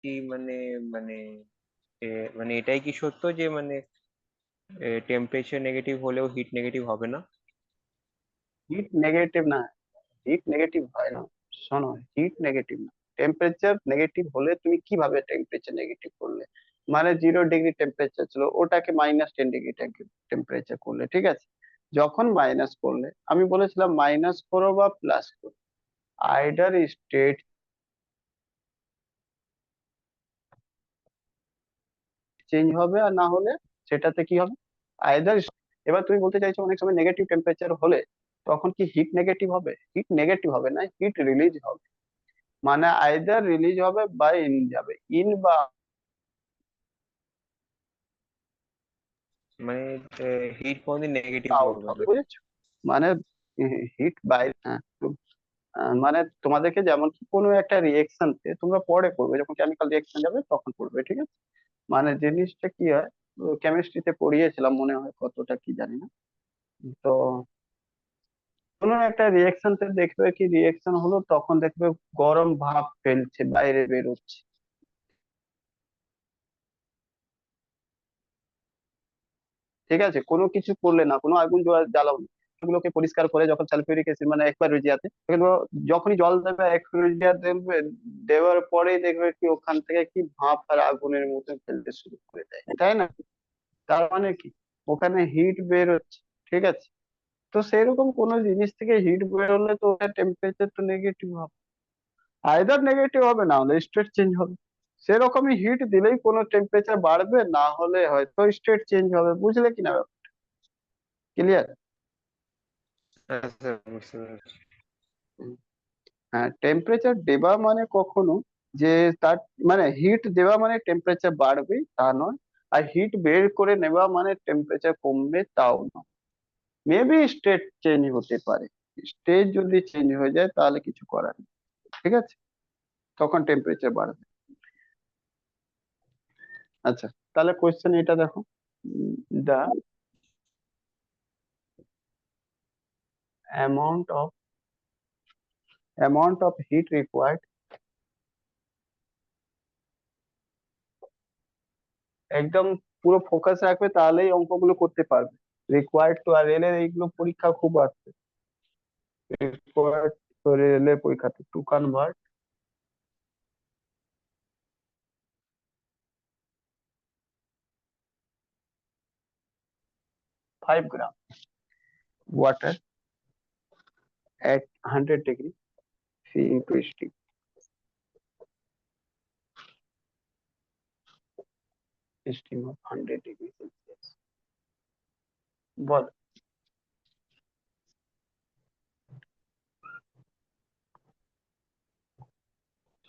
কি মানে মানে মানে এটাই কি সত্য যে মানে টেম্পারেচার নেগেটিভ হলেও হিট নেগেটিভ হবে না? হিট নেগেটিভ না, হিট নেগেটিভ হয় না। শোনো, হিট নেগেটিভ না, টেম্পারেচার নেগেটিভ হলে তুমি কিভাবে টেম্পারেচার নেগেটিভ করলে? মানে 0 ডিগ্রি টেম্পারেচার ছিল, ওটাকে -10 ডিগ্রি টেম্পারেচার করলে, ঠিক আছে? যখন মাইনাস করলে, আমি বলেছিলাম মাইনাস করো বা প্লাস করো, আইদার স্টেট চেঞ্জ হবে, আর না হলে সেটাতে কি হবে, আইদার। এবার তুমি বলতে চাইছো অনেক সময় নেগেটিভ টেম্পারেচার হলে তখন কি হিট নেগেটিভ হবে? হিট নেগেটিভ হবে না, হিট রিলিজ হবে। মানে আইদার রিলিজ হবে বা ইন যাবে, ইন বা মানে হিট কোনদিন নেগেটিভ আউট হবে হবে, না? বুঝেছো? মানে হিট বাইরে, হ্যাঁ। মানে তোমাদেরকে যেমন কি কোনো একটা রিয়েকশন তোমরা পরে করবে, যখন কেমিক্যাল রিয়েকশন যাবে তখন করবে, ঠিক আছে? মানে জিনিসটা কি হয়, কেমিস্ট্রিতে পড়িয়েছিলাম মনে হয়, কতটা কি জানি না। তো কোনো একটা রিয়েকশন দেখবে কি, রিয়েকশন হলো তখন দেখবে গরম ভাপ ফেলছে, বাইরে বেরোচ্ছে, ঠিক আছে? কোনো কিছু করলে না, কোনো আগুন জ্বালাও না, সেগুলোকে পরিষ্কার করে যখন সালফিউরিক অ্যাসিড মানে অ্যাকুয়ারিজিয়াতে দেখবে, যখনই জল দেবে অ্যাকুয়ারিজিয়া দেখবে, দেওয়ার পরেই দেখবে কি ওখান থেকে কি ভাপ আর আগুনের মতো ফেলতে শুরু করে দেয়, তাই না? তার মানে কি, ওখানে হিট বের হচ্ছে, ঠিক আছে? তো সেরকম কোনো জিনিস থেকে হিট বের হলে তো ওটা টেম্পারেচার তো নেগেটিভ হবে, আইদার নেগেটিভ হবে না হলে স্টেট চেঞ্জ হবে। সেরকমই হিট দিলেই কোনো টেম্পারেচার বাড়বে, না হলে হয়তো স্টেট চেঞ্জ হবে, বুঝলে কিনা? ক্লিয়ার? আচ্ছা, বুঝতে পেরেছি। হ্যাঁ, টেম্পারেচার দেওয়া মানে কখনো যে তার মানে হিট দেওয়া মানে টেম্পারেচার বাড়বে তা নয়, আর হিট বের করে নেওয়া মানে টেম্পারেচার কমবে তাও নয়। মেবি স্টেট চেঞ্জ হতে পারে, স্টেট যদি চেঞ্জ হয়ে যায় তাহলে কিছু করার নেই, ঠিক আছে? তখন টেম্পারেচার বাড়বে। আচ্ছা, তাহলে কোয়েশ্চেন এটা দেখো, দা অ্যামাউন্ট অফ হিট রিকোয়ার্ড, একদম পুরো ফোকাস রাখবে তাহলেই অঙ্কগুলো করতে পারবে। রিকোয়ার্ড তো, আর রেলের এইগুলো পরীক্ষা খুব আসছে, রিকোয়ার্ড তো রেলের পরীক্ষাতে, two convert 5 gram water at 100 degree C into steam, steam of 100 degree Celsius, বল।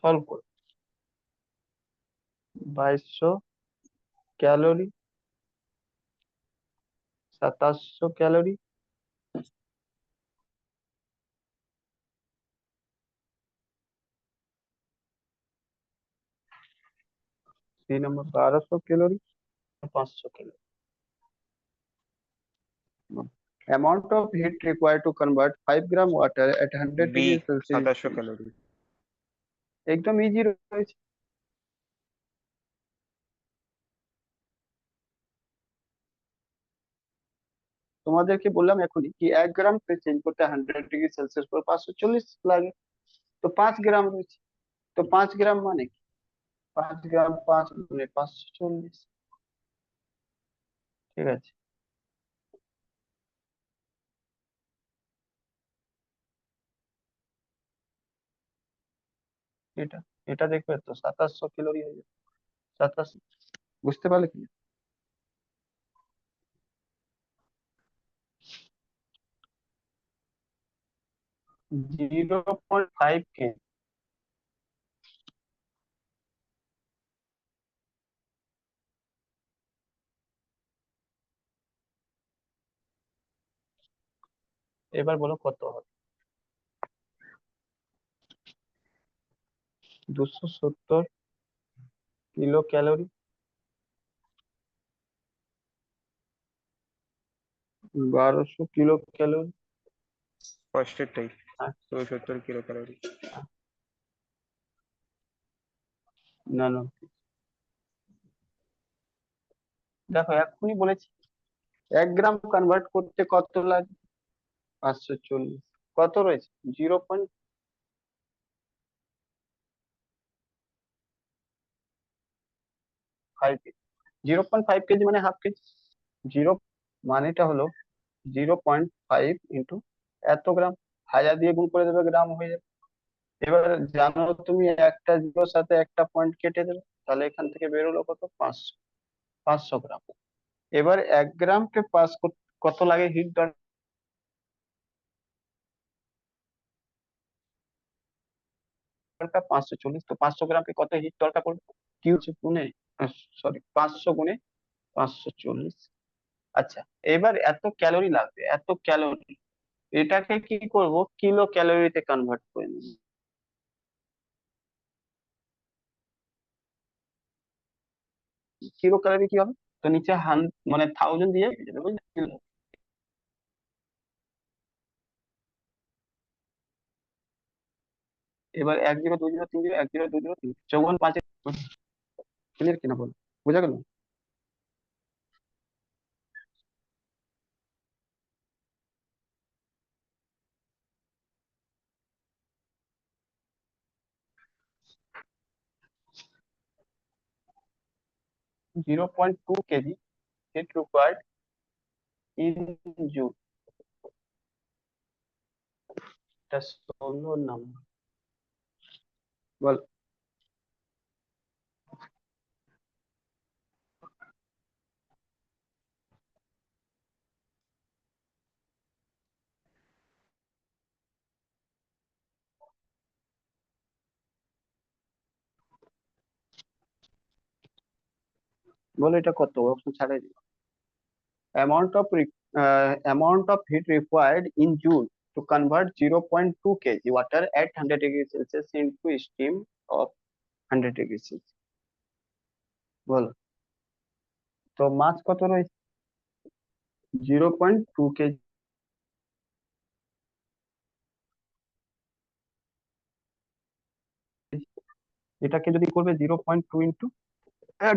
সলভ কর। 2200 ক্যালোরি, 2700 ক্যালোরি, 3 নম্বর 1200 calorie, 500 calorie. Amount of heat required to convert 5 gram water at hundred বি, ডিগ্রি সেলসিয়াস। 2700 ক্যালোরি। একদম easy রয়েছে। তোমাদেরকে বললাম এখনই কি 1 গ্রাম চেঞ্জ করতে 100 ডিগ্রি সেলসিয়াস পর 540 লাগে, তো 5 গ্রাম রয়েছে। তো 5 গ্রাম মানে কি, 5 গ্রাম 5 মানে 540, ঠিক আছে? এটা এটা দেখবে তো 2700 ক্যালোরি হয়ে যাবে, 2700। বুঝতে পারলে কি? 0.5 কে। এবার বলো কত হবে? 270 কিলো ক্যালোরি, 1200 কিলো ক্যালোরি। ফার্স্টেরটাই 270 কিলো ক্যালোরি। না না, দেখো এক্ষুনি বলেছি 1 গ্রাম কনভার্ট করতে কত লাগে, 540। কত রয়েছে? 0.5। 0.5 কেজি মানে হাফ কেজি। জিরো মানেটা হলো 0.5 ইন্টু এত গ্রাম, 1000 দিয়ে গুণ করে দেবে, গ্রাম হয়ে যাবে। এবার জানো তুমি, একটা জিরোর সাথে একটা পয়েন্ট কেটে দেবে, তাহলে এখান থেকে বেরোলো কত? 500। 500 গ্রাম। এবার 1 গ্রামকে পাস কত লাগে হিট দরকার? 540। তো 500 গ্রামকে কত হিট দরকার পড়বে? কি হচ্ছে গুণে, সরি, 500 গুণে 540। আচ্ছা, এবার এত ক্যালোরি লাগবে, এত ক্যালোরি, এটাকে কি করব, কিলো ক্যালোরিতে কনভার্ট করে নেব। কিলো ক্যালোরি কি হবে? তো নিচে মানে 1000 দিয়ে কেটে দেবে, বুঝলে? কিলো। এবার 10 20 30 10 20 30 চৌবন পাঁচে, ক্লিয়ার কিনা বল, বোঝা গেল? 0.2 KG heat required in joule. এটা 16 নম্বর। বল। বল এটা কত, অপশন ছাড়াই দিই। amount of amount of heat required in joule to convert 0.2 kg water at 100 degrees Celsius into steam of 100 degrees Celsius। বলো তো মাস কত রয়েছে? 0.2 কেজি। এটাকে যদি করবে 0.2 ইন্টু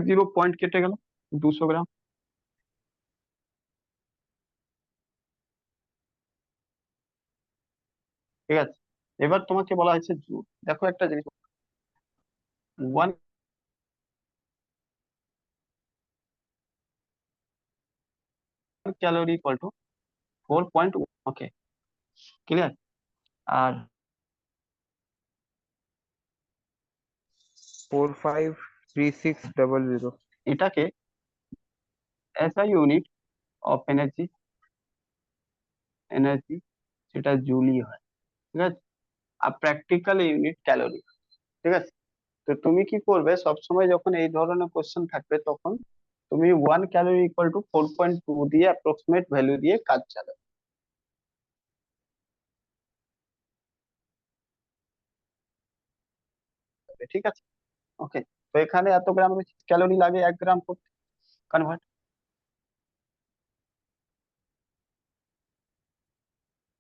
0 পয়েন্ট কেটে গেল, 200 গ্রাম। ঠিক আছে, এবার তোমাকে বলা হয়েছে জুল। দেখো একটা জিনিস, 1 calorie equal to 4.1। Okay, clear? আর 453600। এটাকে SI unit of energy, energy সেটা জুলই হয়। ঠিক আছে, আর প্র্যাকটিক্যাল ইউনিট ক্যালোরি। ঠিক আছে, তো তুমি কি করবে, সবসময় যখন এই ধরনের কোশ্চেন থাকবে তখন তুমি 1 ক্যালোরি ইকুয়াল টু 4.2 দিয়ে অ্যাপ্রক্সিমেট ভ্যালু দিয়ে কাজ চালাবে। ঠিক আছে, ওকে। তো এখানে এত গ্রাম ক্যালোরি লাগে 1 গ্রাম করতে কনভার্ট,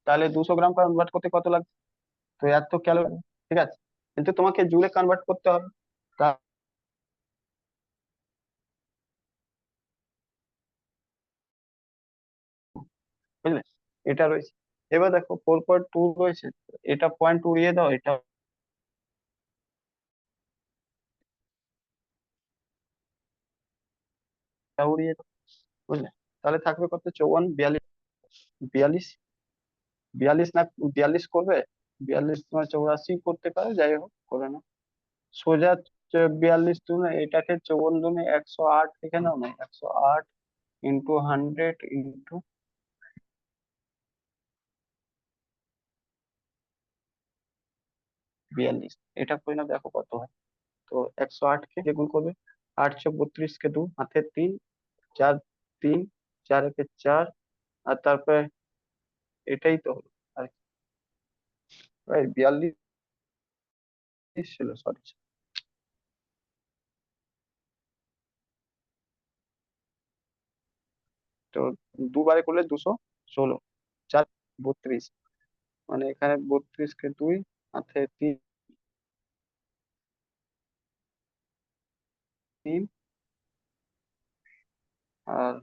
তাহলে 200 গ্রাম কনভার্ট করতে কত লাগবে? তো এত ক্যালোরি। ঠিক আছে, কিন্তু তোমাকে জুলে কনভার্ট করতে হবে, বুঝলে? এটা রয়েছে। এবার দেখো 4.2 রয়েছে, এটা পয়েন্ট উড়িয়ে দাও, এটা উড়িয়ে দাও, বুঝলে? তাহলে থাকবে কত? 54, 42, 42, 42 না 42 করবে? 42 তোমার 84 করতে পারে, যাই হোক করে না। সোজা 42 তুমি এটাকে 54 108 লিখে নাও না, 108 ইন্টু 100 ইন্টু 42, এটা করে না, দেখো কত হয়। তো 108 কে গুণ করবে, 832 কে 2 হাতে 3, 4, 3, 4 একে 4, আর তারপরে এটাই তো হলো আর কি। 42 ছিল, সরি। তো দুবারে করলে 216, 4, 32, মানে এখানে 32 কে 2 হাতে 3, 3 আর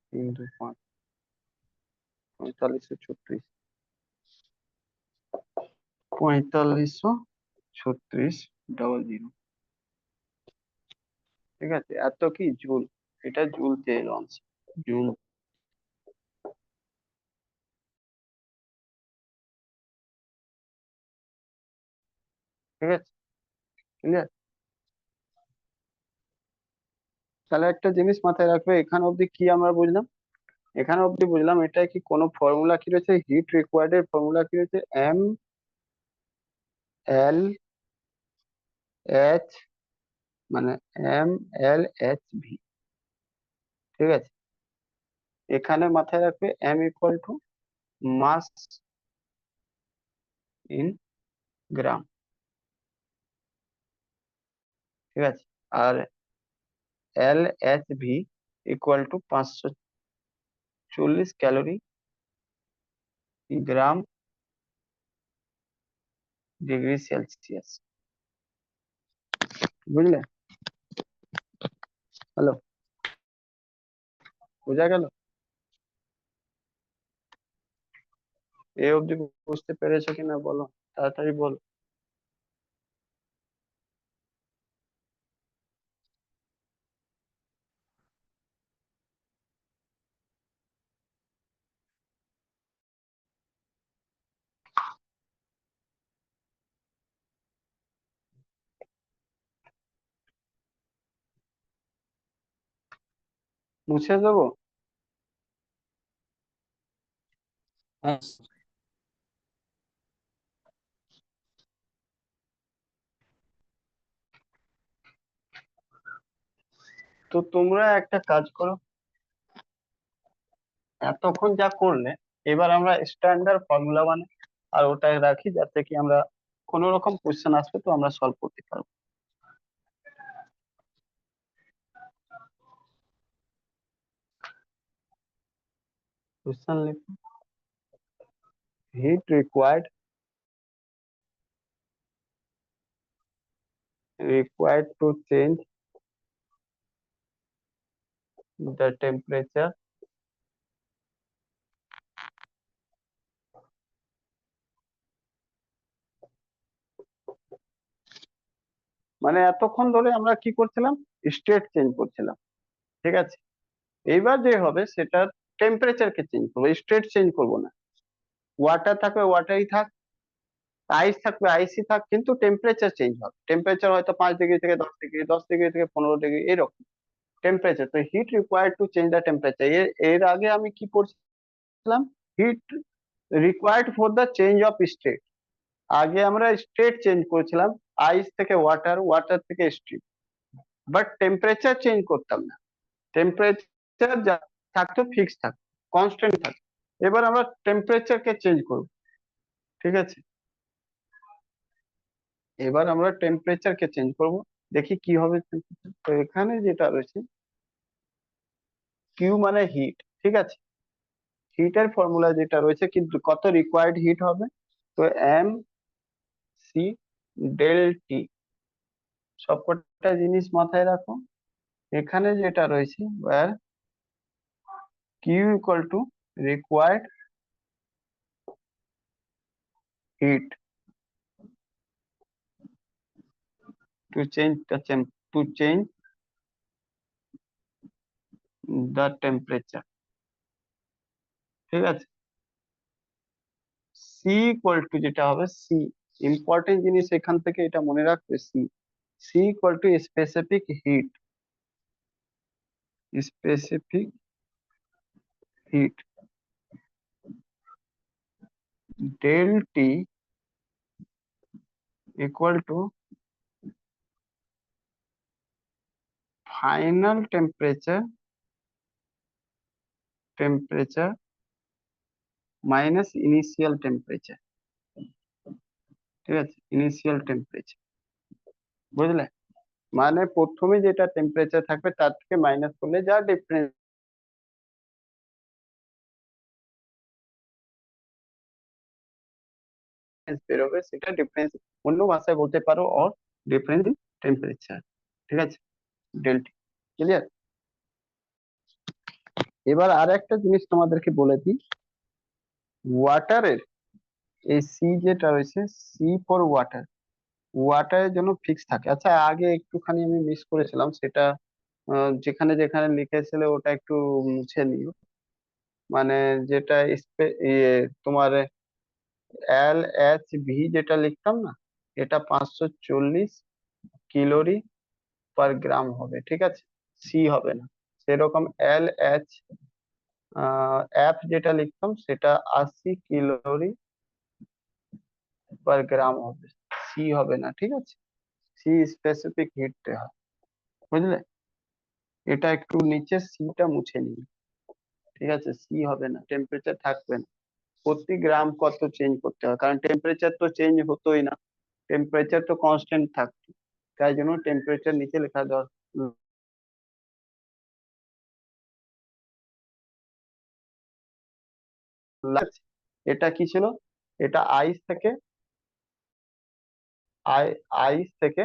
3 2 5 4536 4536 ঠিক আছে, এত কি জুল, এটা জুল চেয়ে লঞ্চ, জুল। ঠিক আছে, ক্লিয়ার। তাহলে একটা জিনিস মাথায় রাখবে, এখানে অবধি কি আমরা বুঝলাম, এখানে অবধি বুঝলাম এটা কি কোনো ফর্মুলা কি রয়েছে, হিট রিকোয়ার্ড এর ফর্মুলা কি রয়েছে, MLH, মানে MLHV। ঠিক আছে, এখানে মাথায় রাখবে M = মাস ইন গ্রাম। ঠিক আছে, আর LHV = 540 গ্রাম ডিগ্রি সেলসিয়াস। বুঝলে? হ্যালো, বোঝা গেল? এ অবধি বুঝতে পেরেছো কিনা বলো, তাড়াতাড়ি বলো। মুছে দেবো? হ্যাঁ, তো তোমরা একটা কাজ করো, এতক্ষণ যা করলে, এবার আমরা স্ট্যান্ডার্ড ফর্মুলা বানাই আর ওটাই রাখি, যাতে কি আমরা কোনো রকম কোশ্চেন আসবে তো আমরা সলভ করতে পারবো। কোশ্চেন লিখো, hit required to change the temperature মানে এতক্ষণ ধরে আমরা কি করছিলাম, স্টেট চেঞ্জ করছিলাম। ঠিক আছে, এইবার যে হবে সেটা টেম্পারেচার কে চেঞ্জ করবো, স্টেট চেঞ্জ করবো না। ওয়াটার থাকবে ওয়াটারই থাক, আইস থাকবে আইসই থাক, কিন্তু টেম্পারেচার চেঞ্জ হবে। টেম্পারেচার হয়তো 5 ডিগ্রি থেকে 10 ডিগ্রি, 10 ডিগ্রি থেকে 15 ডিগ্রি, এরকম টেম্পারেচার। তো heat required to change the temperature, এর আগে আমি কি পড়ছিলাম, heat required for the change of state. আগে আমরা স্টেট চেঞ্জ করেছিলাম, আইস থেকে ওয়াটার, ওয়াটার থেকে স্টিম, বাট টেম্পারেচার চেঞ্জ করতাম না। টেম্পারেচার যা থাকতো ফিক্স থাকতো, কনস্ট্যান্ট থাকতো। এবার আমরা টেম্পারেচার কে চেঞ্জ করব। ঠিক আছে, এবার আমরা টেম্পারেচার কে চেঞ্জ করব, দেখি কি হবে। তো এখানে যেটা রয়েছে, কিউ মানে হিট। ঠিক আছে, হিটের ফর্মুলা যেটা রয়েছে, কিন্তু কত রিকোয়ার্ড হিট হবে, তো MC∆T। সবকটা জিনিস মাথায় রাখো। এখানে যেটা রয়েছে, where Q = required heat to change the temperature। ঠিক আছে, C= যেটা হবে, সি ইম্পর্টেন্ট জিনিস এখান থেকে এটা মনে রাখবে, C= specific hit, specific hit, ∆T = final temperature minus initial temperature. ঠিক আছে, ইনিশিয়াল টেম্পারেচার, বুঝলে? মানে প্রথমে যেটা টেম্পারেচার থাকবে তার থেকে মাইনাস করলে যা ডিফারেন্স বেরোবে, সেটা ডিফারেন্স, অন্য ভাষায় বলতে পারো, অর ডিফারেন্স ইন টেম্পারেচার। ঠিক আছে, ডেল্টা। ক্লিয়ার? এবার আর একটা জিনিস তোমাদেরকে বলে দিই, ওয়াটারের এই সি যেটা রয়েছে, সি ফর ওয়াটার, ওয়াটারের জন্য ফিক্স থাকে। আচ্ছা আগে একটুখানি আমি মিস করেছিলাম সেটা, যেখানে যেখানে লিখেছিলে ওটা একটু মুছে নিও। মানে যেটা তোমার LHV যেটা লিখতাম না, এটা 540 কিলোরি পার গ্রাম হবে, ঠিক আছে, সি হবে না। সেরকম এফ যেটা লিখতাম সেটা 80 কিলোরি পার গ্রাম হবে, সি হবে না, ঠিক আছে। সি স্পেসিফিক হিট হয়, বুঝলে? এটা একটু নিচে সিটা মুছে নিই, ঠিক আছে, সি হবে না, টেম্পারেচার থাকবে না। প্রতি গ্রাম কত চেঞ্জ করতে হয়, কারণ টেম্পারেচার তো চেঞ্জ হতোই না, টেম্পারেচার তো কনস্ট্যান্ট থাকতো, তাই জন্য টেম্পারেচার নিচে লেখা লাগছে। এটা কি ছিল? এটা আই আইস থেকে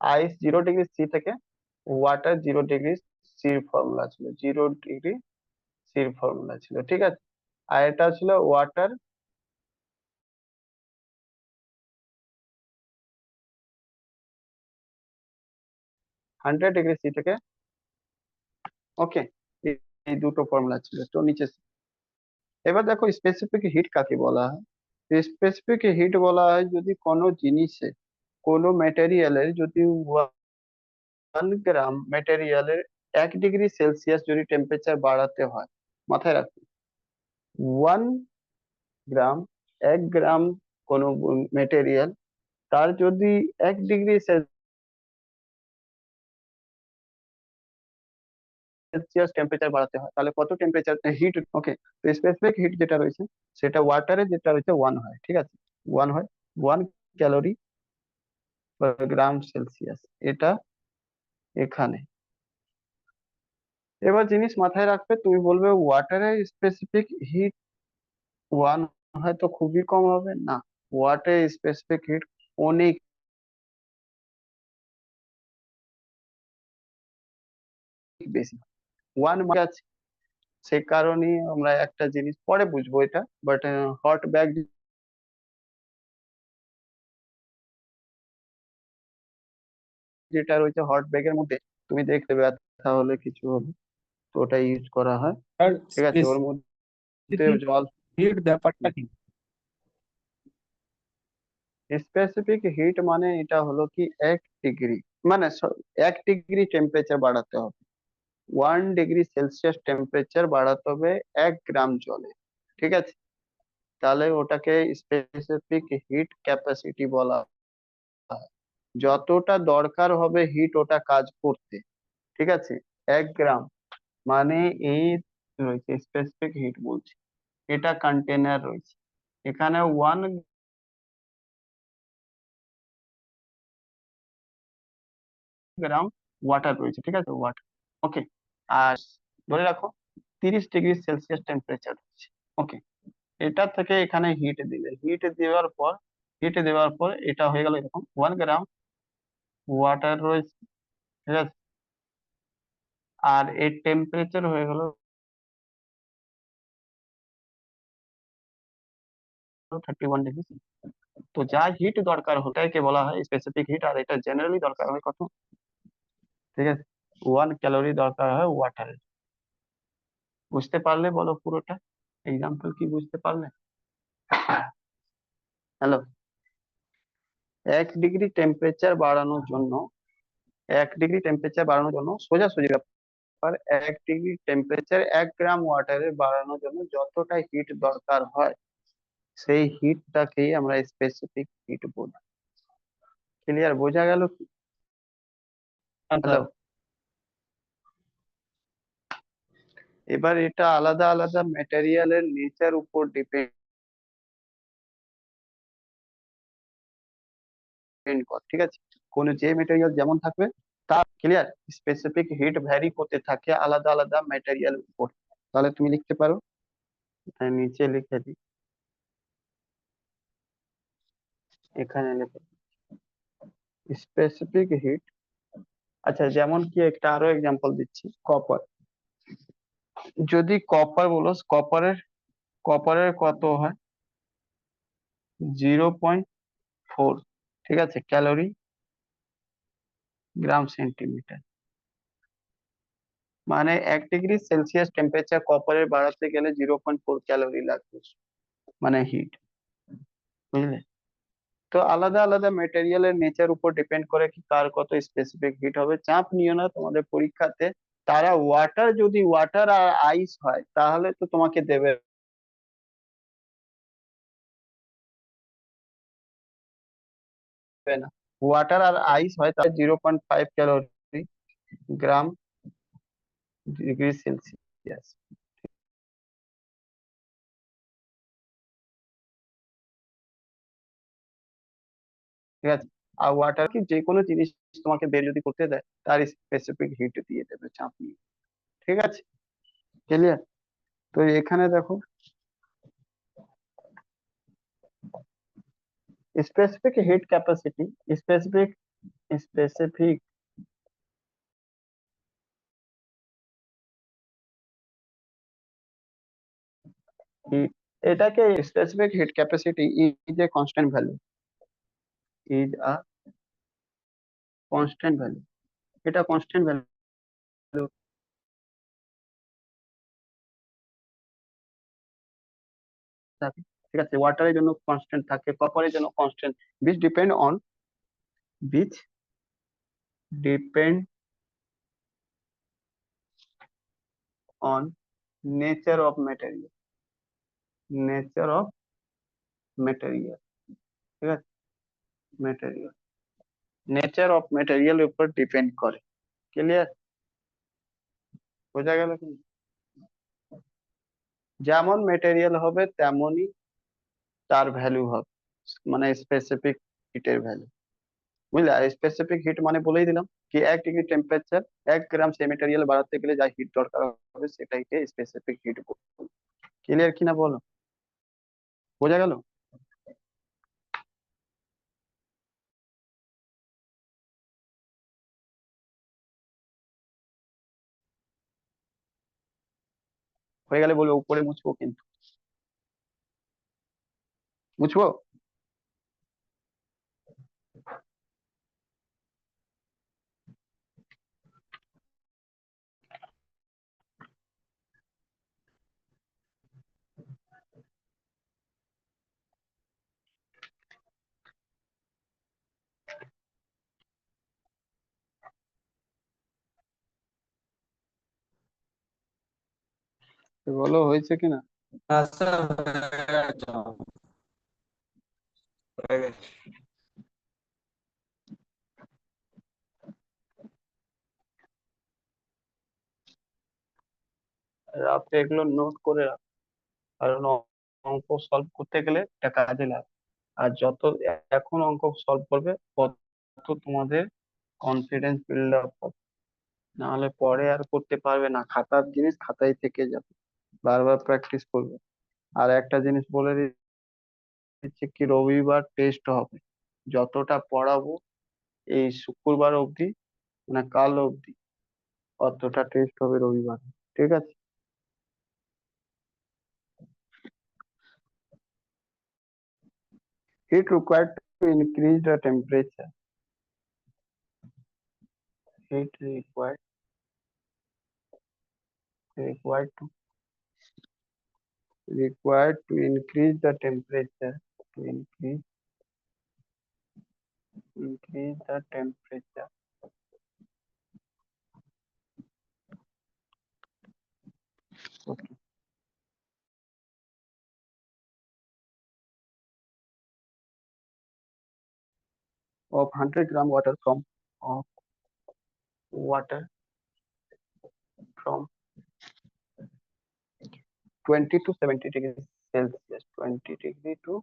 আইস 0 ডিগ্রি সি থেকে ওয়াটার 0 ডিগ্রি সির ফর্মুলা ছিল, 0 ডিগ্রি সির ফর্মুলা ছিল, ঠিক আছে। আর এটা ছিল ওয়াটার 100 ডিগ্রি সি থেকে, ওকে। এই দুটো ফর্মুলা ছিল তো নিচে। এবার দেখো স্পেসিফিক হিট কাকে বলা হয়। স্পেসিফিক হিট বলা হয় যদি কোনো জিনিসে, কোনো ম্যাটেরিয়ালের যদি 1 গ্রাম ম্যাটেরিয়ালের 1 ডিগ্রি সেলসিয়াস যদি টেম্পারেচার বাড়াতে হয়, মাথায় রাখবে 1 গ্রাম, 1 গ্রাম কোনো ম্যাটেরিয়াল, তার যদি 1 ডিগ্রি সেলসিয়াস টেম্পারেচার বাড়াতে হয় তাহলে কত টেম্পারেচার হিট, ওকে। তো স্পেসিফিক হিট যেটা রয়েছে সেটা ওয়াটারে যেটা রয়েছে 1 হয়, ঠিক আছে, 1 হয়, 1 ক্যালোরি পার গ্রাম সেলসিয়াস, এটা এখানে। এবার জিনিস মাথায় রাখবে, তুমি বলবে ওয়াটারের স্পেসিফিক হিট 1 হয় তো খুবই কম হবে না, ওয়াটার স্পেসিফিক হিট অনেক বেশি, 1 মানে আছে। সে কারণেই আমরা একটা জিনিস পরে বুঝবো এটা, বাট হট ব্যাগ যেটা রয়েছে, হট ব্যাগের মধ্যে তুমি দেখতে ব্যথা হলে কিছু হলে তো ওটা ইউজ করা হয়, আর ঠিক আছে, ওর মধ্যে স্পেসিফিক জল। হিট ব্যাপারটা কি? স্পেসিফিক হিট মানে এটা হলো কি 1 ডিগ্রি, মানে 1 ডিগ্রি টেম্পারেচার বাড়াতে হবে, 1 ডিগ্রি সেলসিয়াস টেম্পারেচার বাড়াতে হবে 1 গ্রাম জলে, ঠিক আছে, তাহলে ওটাকে স্পেসিফিক হিট ক্যাপাসিটি বলা হয়। যতটা দরকার হবে হিট ওটা কাজ করতে, ঠিক আছে, 1 গ্রাম মানে এই রয়েছে স্পেসিফিক হিট বলছি, এটা কন্টেনার রয়েছে, এখানে 1 গ্রাম ওয়াটার রয়েছে, ঠিক আছে, ওয়াটার, ওকে। আর ধরে রাখো 30 ডিগ্রি সেলসিয়াস টেম্পারেচার রয়েছে, ওকে। এটা থেকে এখানে হিট দেওয়ার পর এটা হয়ে গেল এরকম 1 গ্রাম ওয়াটার রয়েছে, ঠিক আছে, আর এর টেম্পারেচার হয়ে গেল 31 ডিগ্রি। তো যা হিট দরকার ওটাকে বলা হয় স্পেসিফিক হিট, আর এটা জেনারেলি দরকার হয় কত, ঠিক আছে, 1 ক্যালোরি দরকার হয় ওয়াটারের। বুঝতে পারলে বলো পুরোটা, এক্সাম্পল কি বুঝতে পারলে? হ্যালো। 1 ডিগ্রি টেম্পারেচার বাড়ানোর জন্য সোজাসুজি ব্যাপার, 1 ডিগ্রি টেম্পারেচার 1 গ্রাম ওয়াটারে বাড়ানোর জন্য যতটা হিট দরকার হয় সেই হিটটাকেই আমরা স্পেসিফিক হিট বলি। ক্লিয়ার? বোঝা গেল কি? হ্যালো। এবার এটা আলাদা আলাদা ম্যাটেরিয়ালের নেচার উপর ডিপেন্ড করে, ঠিক আছে, কোন যে মেটেরিয়াল যেমন থাকবে তার, ক্লিয়ার, স্পেসিফিক হিট ভ্যারি করতে থাকে আলাদা আলাদা ম্যাটেরিয়াল উপর। তাহলে তুমি লিখতে পারো, নিচে লিখে দিই, এখানে লিখে স্পেসিফিক হিট আচ্ছা, যেমন কি একটা আরো এক্সাম্পল দিচ্ছি, কপার। যদি কপার বলো, কপারের কত হয়, 0.4, ঠিক আছে, ক্যালোরি গ্রাম সেন্টিমিটার। মানে 1 ডিগ্রি সেলসিয়াস টেম্পারেচার কপারের বাড়াতে গেলে 0.4 ক্যালোরি লাগবে, মানে হিট, বুঝলে? তো আলাদা আলাদা মেটেরিয়ালের নেচার উপর ডিপেন্ড করে কি কার কত স্পেসিফিক হিট হবে। চাপ নিও না তোমাদের পরীক্ষাতে, তারা ওয়াটার আর আইস হয় তাহলে তো তোমাকে দেবে না। ওয়াটার আর আইস হয় তাহলে 0.5 ক্যালোরি গ্রাম ডিগ্রি সেলসিয়াস, ঠিক আছে। আর ওয়াটার কি যে কোনো জিনিস তোমাকে বের যদি করতে দেয় তার স্পেসিফিক হিট দিয়ে দেবে, চাপ নিয়ে, ঠিক আছে, ক্লিয়ার? তো এখানে দেখো, specific heat capacity, specific specific heat, এটাকে specific heat capacity is a constant value, is a constant value, এটা কনস্ট্যান্ট ভ্যালু থাকে, ঠিক আছে। ওয়াটারের জন্য কনস্ট্যান্ট থাকে, কপারের জন্য constant, which depend on which depend on nature of material, nature of material, ঠিক আছে, মেটেরিয়াল, নেচার অফ মেটেরিয়াল উপর ডিপেন্ড করে, ক্লিয়ার? বোঝা গেল কি? যেমন মেটেরিয়াল হবে তেমনই তার ভ্যালু হবে, মানে স্পেসিফিক হিটের ভ্যালু, বুঝলে? আর স্পেসিফিক হিট মানে বলেই দিলাম কি 1 ডিগ্রি টেম্পারেচার 1 গ্রাম সে মেটেরিয়াল বাড়াতে গেলে যা হিট দরকার হবে সেটাইকে স্পেসিফিক হিট বলে। ক্লিয়ার কিনা বলো? বোঝা গেল? হয়ে গেলে বলবো, উপরে মুছবো কিন্তু, মুছবো। তো বলো হয়েছে কিনা। আচ্ছা হয়ে গেছে আমার। হয়ে গেছে। রাতে এগুলো নোট করে রাখ, কারণ অঙ্ক সলভ করতে গেলে এটা কাজে লাগে। আর যত এখন অঙ্ক সলভ করবে তত তোমাদের কনফিডেন্স বিল্ড আপ হবে, নাহলে পরে আর করতে পারবে না, খাতার জিনিস খাতায় থেকে যাবে, বারবার প্র্যাকটিস করবে। আর একটা জিনিস বলে দিচ্ছি কি, রবিবার টেস্ট হবে, যতটা পড়াবো এই শুক্রবার অবধি, মানে কাল অবধি, অতটা টেস্ট হবে রবিবার, ঠিক আছে? Heat required to increase the temperature. Heat required to increase the temperature, to increase the temperature of 100 gram water of water from 20 to 70 degrees Celsius, 20 degree to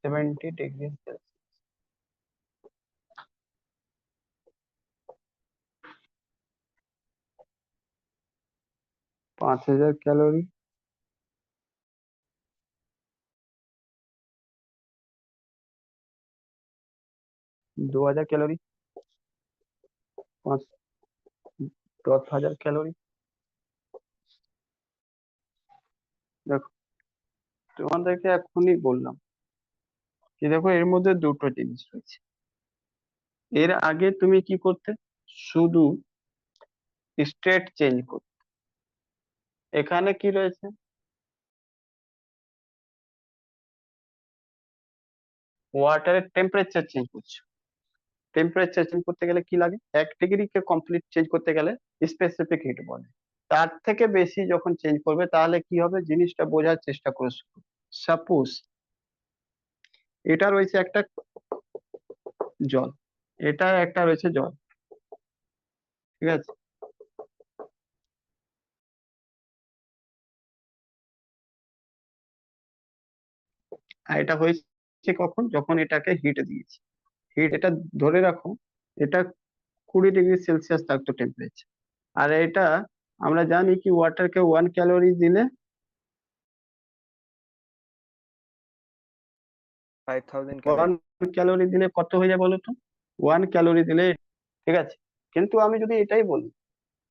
70 degrees Celsius, 5000 calorie 2000 calorie, 10,000 calorie. দেখো তোমাদেরকে এখনই বললাম কি, দেখো এর মধ্যে দুটো জিনিস রয়েছে। এর আগে তুমি কি করতে, শুধু স্টেট চেঞ্জ করতে। এখানে কি রয়েছে, ওয়াটারের টেম্পারেচার চেঞ্জ করছে। টেম্পারেচার চেঞ্জ করতে গেলে কি লাগে, 1 ডিগ্রি কে কমপ্লিট চেঞ্জ করতে গেলে স্পেসিফিক হিট বলে। তার থেকে বেশি যখন চেঞ্জ করবে তাহলে কি হবে, জিনিসটা বোঝার চেষ্টা করো। সাপোজ এটা রয়েছে একটা জল, এটা একটা রয়েছে জল, ঠিক আছে। আর এটা হয়েছে কখন, যখন এটাকে হিট দিয়েছি। হিট, এটা ধরে রাখো, এটা 20 ডিগ্রি সেলসিয়াস থাকতো টেম্পারেচার। আর এটা আমরা জানি কি, ওয়াটারকে 1 ক্যালোরি দিলে 5000 ওয়ান ক্যালোরি। ক্যালোরি দিলে কত হয়ে যায় বলো তো, 1 ক্যালোরি দিলে, ঠিক আছে। কিন্তু আমি যদি এটাই বলি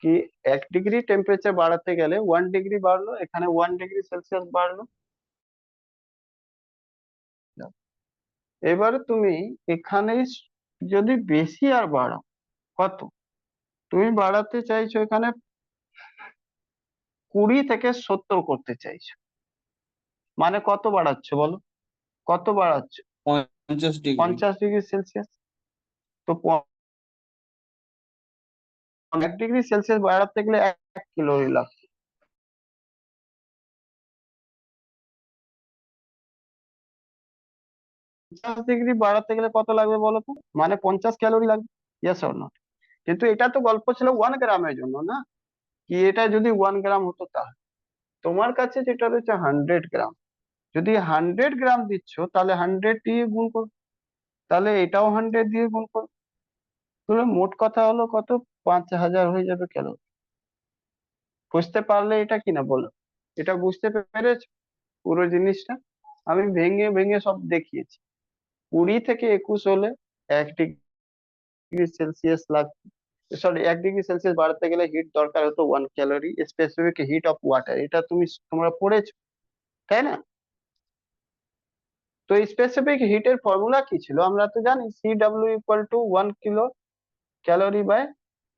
কি, 1 ডিগ্রি টেম্পারেচার বাড়াতে গেলে 1 ডিগ্রি বাড়লো, এখানে 1 ডিগ্রি সেলসিয়াস বাড়লো। এবারে তুমি এখানে যদি বেশি আর বাড়াও, কত তুমি বাড়াতে চাইছো, এখানে 20 থেকে 70 করতে চাইছো, মানে কত বাড়াচ্ছ বলো, কত বাড়াচ্ছ, 50 ডিগ্রি। 50 degree Celsius. তো 1 ডিগ্রি সেলসিয়াস বাড়াতে গেলে 1 ক্যালোরি লাগবে। 50 ডিগ্রি বাড়াতে গেলে কত লাগবে বলো তো, মানে 50 ক্যালোরি লাগবে। Yes or not? কিন্তু এটা তো গল্প ছিল 1 গ্রামের জন্য না, কি এটা যদি 1 গ্রাম হতো, তাহলে তোমার কাছে যেটা রয়েছে 100 গ্রাম, যদি 100 গ্রাম দিচ্ছ তাহলে 100 দিয়ে গুণ করো, তাহলে এটাও 100 দিয়ে গুণ করো। তাহলে মোট কথা হলো কত, 5000 হয়ে যাবে ক্যালোরি। বুঝতে পারলে এটা কিনা বলো, এটা বুঝতে পেরেছো পুরো জিনিসটা? আমি ভেঙে ভেঙে সব দেখিয়েছি। 20 থেকে 21 হলে 1 ডিগ্রি সেলসিয়াস লাগবে, সরি 1 ডিগ্রি সেলসিয়াস বাড়াতে গেলে হিট দরকার হতো 1 calorie, specific heat of water, এটা তোমরা পড়েছো, তাই না? তো স্পেসিফিক হিটের ফর্মুলা কি ছিল, আমরা তো জানি CW equal to 1 kilo calorie by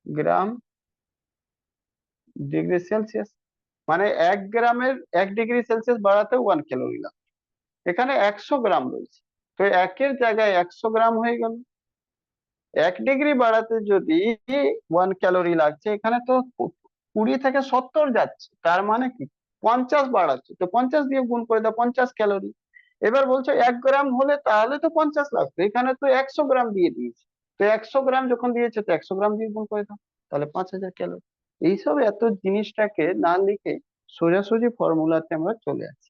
gram degree celsius. মানে 1 গ্রামের 1 ডিগ্রি সেলসিয়াস বাড়াতে 1 ক্যালোরি লাগে। এখানে 100 গ্রাম রয়েছে, তো একের জায়গায় 100 গ্রাম হয়ে গেল। 1 ডিগ্রি বাড়াতে যদি 1 ক্যালোরি লাগছে, এখানে তো 20 থেকে 70 যাচ্ছে, তার মানে কি 50 বাড়াচ্ছে, তো 50 দিয়ে গুণ করে দাও, 50 ক্যালোরি। এবার বলছো 1 গ্রাম হলে তাহলে তো 50 লাগবে, এখানে তো 100 গ্রাম দিয়ে দিয়েছে, তো 100 গ্রাম যখন দিয়েছে তো 100 গ্রাম দিয়ে গুণ করে দাও, তাহলে 5000 ক্যালোরি। এইসব এত জিনিসটাকে না লিখে সোজাসুজি ফর্মুলাতে আমরা চলে আসি,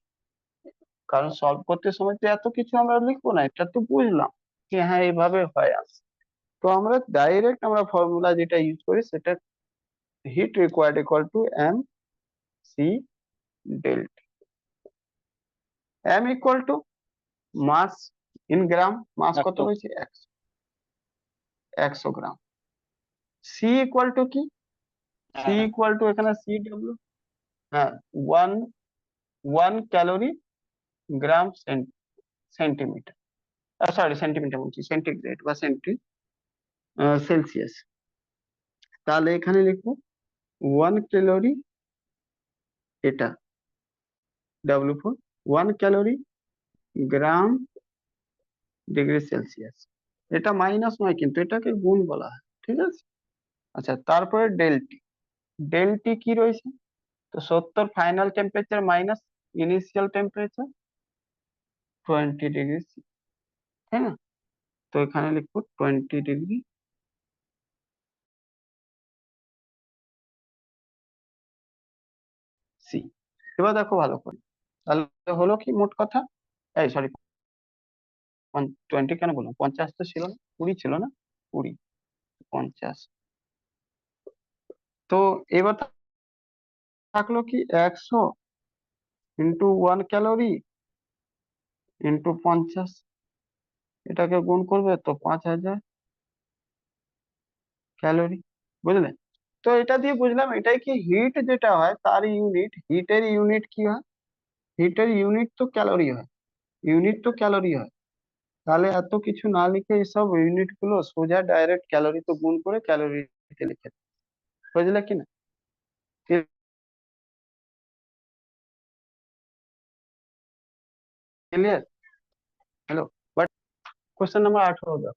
কারণ সলভ করতে সময় তো এত কিছু আমরা লিখবো না, এটা তো বুঝলাম কি হ্যাঁ এইভাবে হয় আসে। তো আমরা ডাইরেক্ট আমরা ফর্মুলা যেটা ইউজ করি সেটা, heat required equal to M C delta. M equal to mass in gram, mass কত 100। হয়েছে, 100 গ্রাম। সি ইকুয়াল টু কি, সি হ্যাঁ, ইকুয়াল টু এখানে CW, হ্যাঁ, one one calorie gram centimetre, sorry centimetre বলছি, সেন্টিগ্রেড বা সেলসিয়াস। তাহলে এখানে লিখবো 1 ক্যালোরি, এটা W4, 1 calorie gram degree Celsius. এটা মাইনাস নয় কিন্তু, এটাকে গুণ বলা হয়, ঠিক আছে। আচ্ছা, তারপরে ডেলটি, ডেলটি কি রয়েছে, তো 70 final temperature minus initial temperature 20 degree, তাই না? তো এখানে লিখবো 20 ডিগ্রি সি। এবার দেখো ভালো করে, তাহলে হলো কি মোট কথা, এই সরি 20 কেন বললাম, 50 তো ছিল না, 20 ছিল না, 20 50। তো এবার থাকলো কি 100 × 1 ক্যালোরি × 50, এটাকে গুণ করবে তো 5000, ক্যালোরি, বুঝলে? তো এটা দিয়ে বুঝলাম এটাই কি হিট যেটা হয় তার ইউনিট, হিটের ইউনিট কি হয়? হিটের ইউনিট তো ক্যালোরি হয়, ইউনিট তো ক্যালোরি হয়। তাহলে এত কিছু না লিখে এসব ইউনিট গুলো সোজা ডাইরেক্ট ক্যালোরি তো গুণ করে ক্যালোরিতে লিখে দাও। বুঝলে কি না? Clear? Hello, but question number 18 দাও।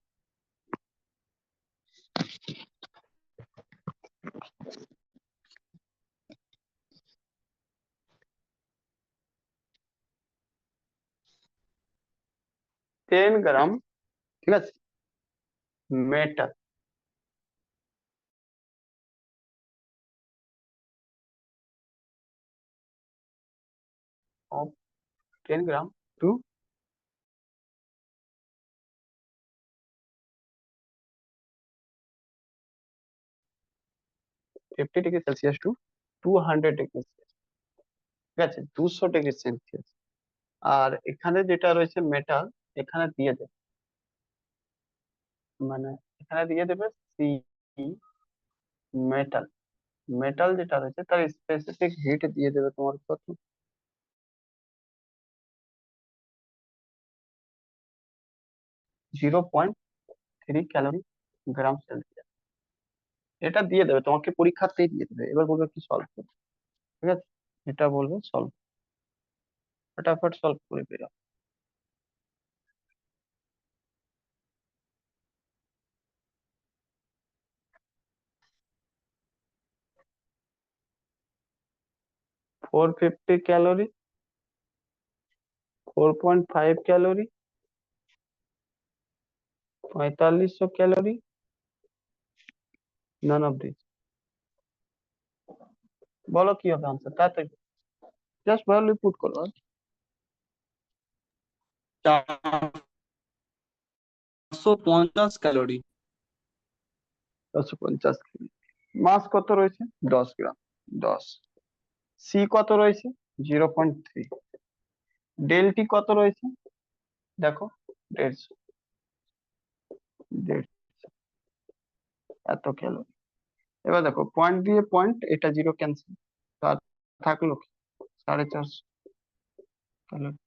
10 গ্রাম, ঠিক আছে, মেটাল of 10 গ্রাম to 50 degree celsius to 200 degree, ঠিক আছে, 200 ডিগ্রি সেলসিয়াস। আর এখানে যেটা রয়েছে মেটাল, এখানে দিয়ে দেবে, মানে এখানে দিয়ে দেবে সি, মেটাল, মেটাল যেটা রয়েছে তার স্পেসিফিক হিট দিয়ে দেবে তোমার কত, 0.3 ক্যালোরি গ্রাম সেলসিয়াস। এটা দিয়ে দেবে তোমাকে, পরীক্ষাতেই দিয়ে দেবে, এবার বলবে কি সলভ করবে, ঠিক আছে? এটা বলবে সলভ, ফটাফট সলভ করে বেরো। 450 calorie, 4.5 calorie, 4500 calorie, none of this. বলো কি হবে আনসার তাড়াতাড়ি, জাস্ট ভ্যালু পুট করো। 450 ক্যালোরি। 450 মাস কত রয়েছে? 10 গ্রাম, 10। সি কত রয়েছে? 0.3। ডেল টি কত রয়েছে? দেখো, 150, 150 এত ক্যালোরি। এবার দেখো পয়েন্ট দিয়ে পয়েন্ট, এটা জিরো ক্যান্সেল, তার থাকলো কি 450 ক্যালোরি।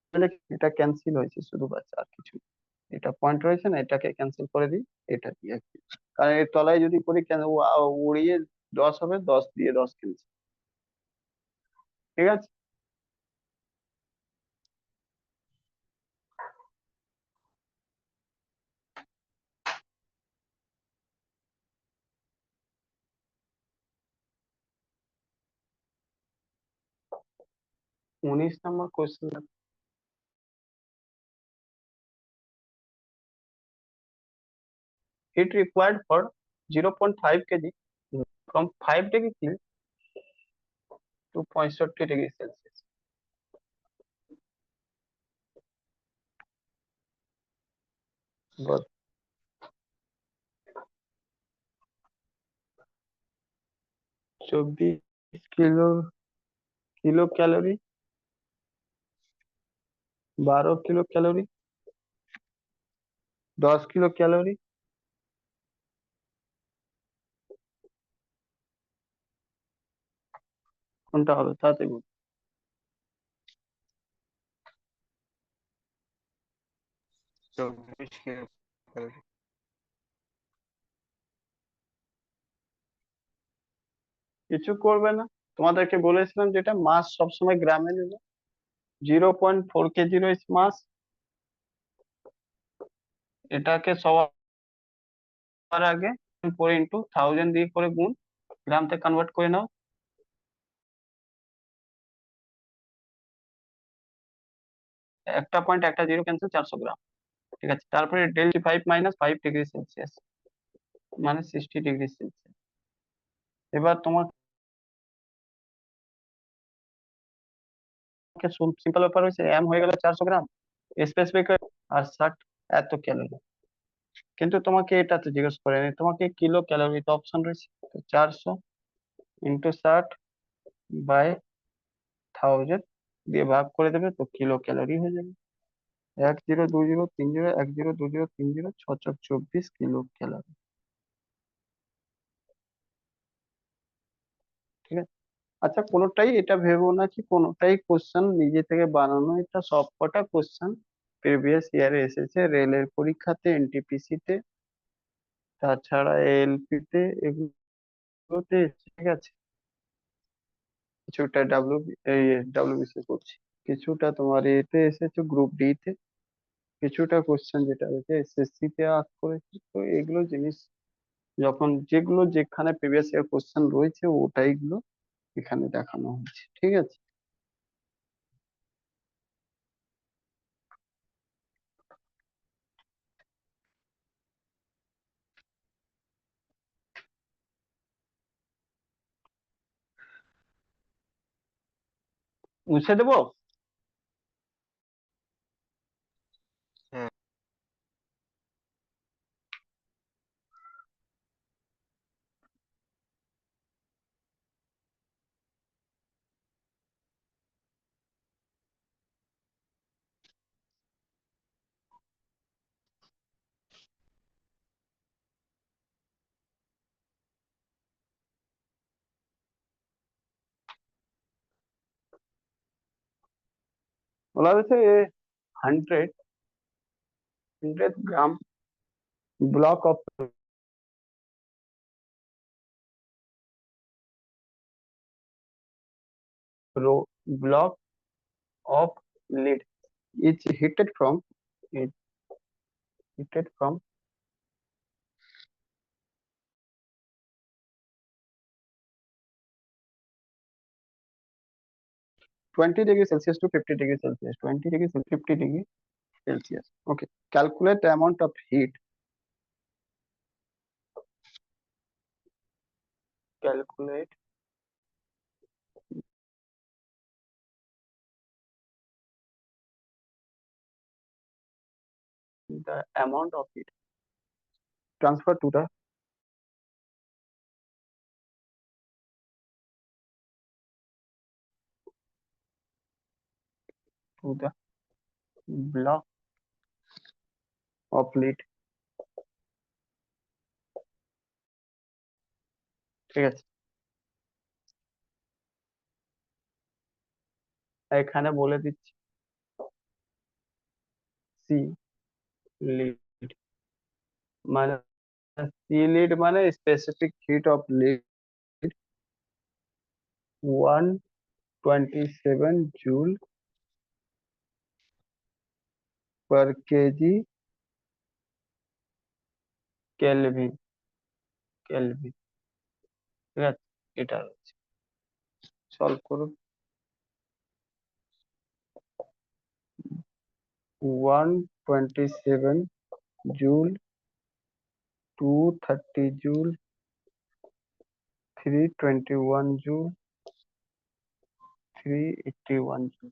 তাহলে এটা ক্যান্সেল হয়েছে শুধু, বাচ্চা আর কিছু না। এটা পয়েন্ট রয়েছে না, এটাকে ক্যান্সেল করে দিই, এটা দিয়ে কি, কারণ এর তলায় যদি করি কেন উড়িয়ে 10 হবে, 10 দিয়ে 10 ক্যান্সেল, ঠিক আছে? उन्नीस number question, heat required for 0.5 kg from 5 degree Celsius to 65 degree Celsius। बस 24 kilo calorie, 12 kilo calorie, 10 kilo calorie, কোনটা হবে তাড়াতাড়ি বল। 24 ক্যালোরি। কিছু করবে না, তোমাদেরকে বলেছিলাম যেটা মাস সবসময় গ্রামে নেবে। 0.4 কেজি রয়েছে মাস, এটাকে সবার আগে 4 × 1000 দিয়ে করে গুণ, গ্রামতে কনভার্ট করে নাও। একটা পয়েন্ট একটা জিরো ক্যান্সেল, 400 গ্রাম, ঠিক আছে। তারপরে ডেল্টা 5 - 5 ডিগ্রি সেলসিয়াস মানে 60 ডিগ্রি সেলসিয়াস। এবার তোমাকে সিম্পল ব্যাপার হয়েছে, এম হয়ে গেল 400 গ্রাম, স্পেসিফিক আর 60 এত ক্যালোরি। কিন্তু তোমাকে এটা তো জিজ্ঞেস করেনি, তোমাকে কিলো ক্যালোরি তো অপশন রয়েছে, তো 400 × 60/1000 দিয়ে ভাগ করে দেবে, তো কিলো ক্যালোরি হয়ে যাবে। 102030 102030 6 × 24 কিলো ক্যালোরি। ঠিক আছে। আচ্ছা, কোনোটাই এটা ভেবো না কি কোনোটাই কোশ্চেন নিজে থেকে বানানো, এটা সবকটা কোশ্চেন প্রিভিয়াস ইয়ারে এসেছে রেলের পরীক্ষাতে, এনটিপিসি তে, তাছাড়া এএলপি তে, এগুলোতে এসেছে, ঠিক আছে। কিছুটা ডাব্লিউবিসি করছি, কিছুটা তোমার এতে এসেছে গ্রুপ ডি তে, কিছুটা কোশ্চেন যেটা হয়েছে এসএসসি তে আস করেছে। তো এগুলো জিনিস যখন যেগুলো যেখানে প্রিভিয়াস ইয়ার কোশ্চেন রয়েছে ওটাই গুলো এখানে দেখানো হয়েছে, ঠিক আছে। মুছে দেবো? হ্যাঁ। বলা হয়েছে 100 100 gram block of block of lead is heated from 20 degrees Celsius to 50 degrees Celsius. 20 degrees and 50 degrees Celsius. Okay. Calculate the amount of heat. Calculate the amount of heat transferred to the block of lead. ঠিক আছে, এখানে বলে দিচ্ছি C lead মানে C lead মানে specific heat of lead 127 joule per KG kelvin. Kelvin, ঠিক আছে, এটা সলভ করুন। 127 জুল, 230 জুল, 321 জুল, 381 জুল।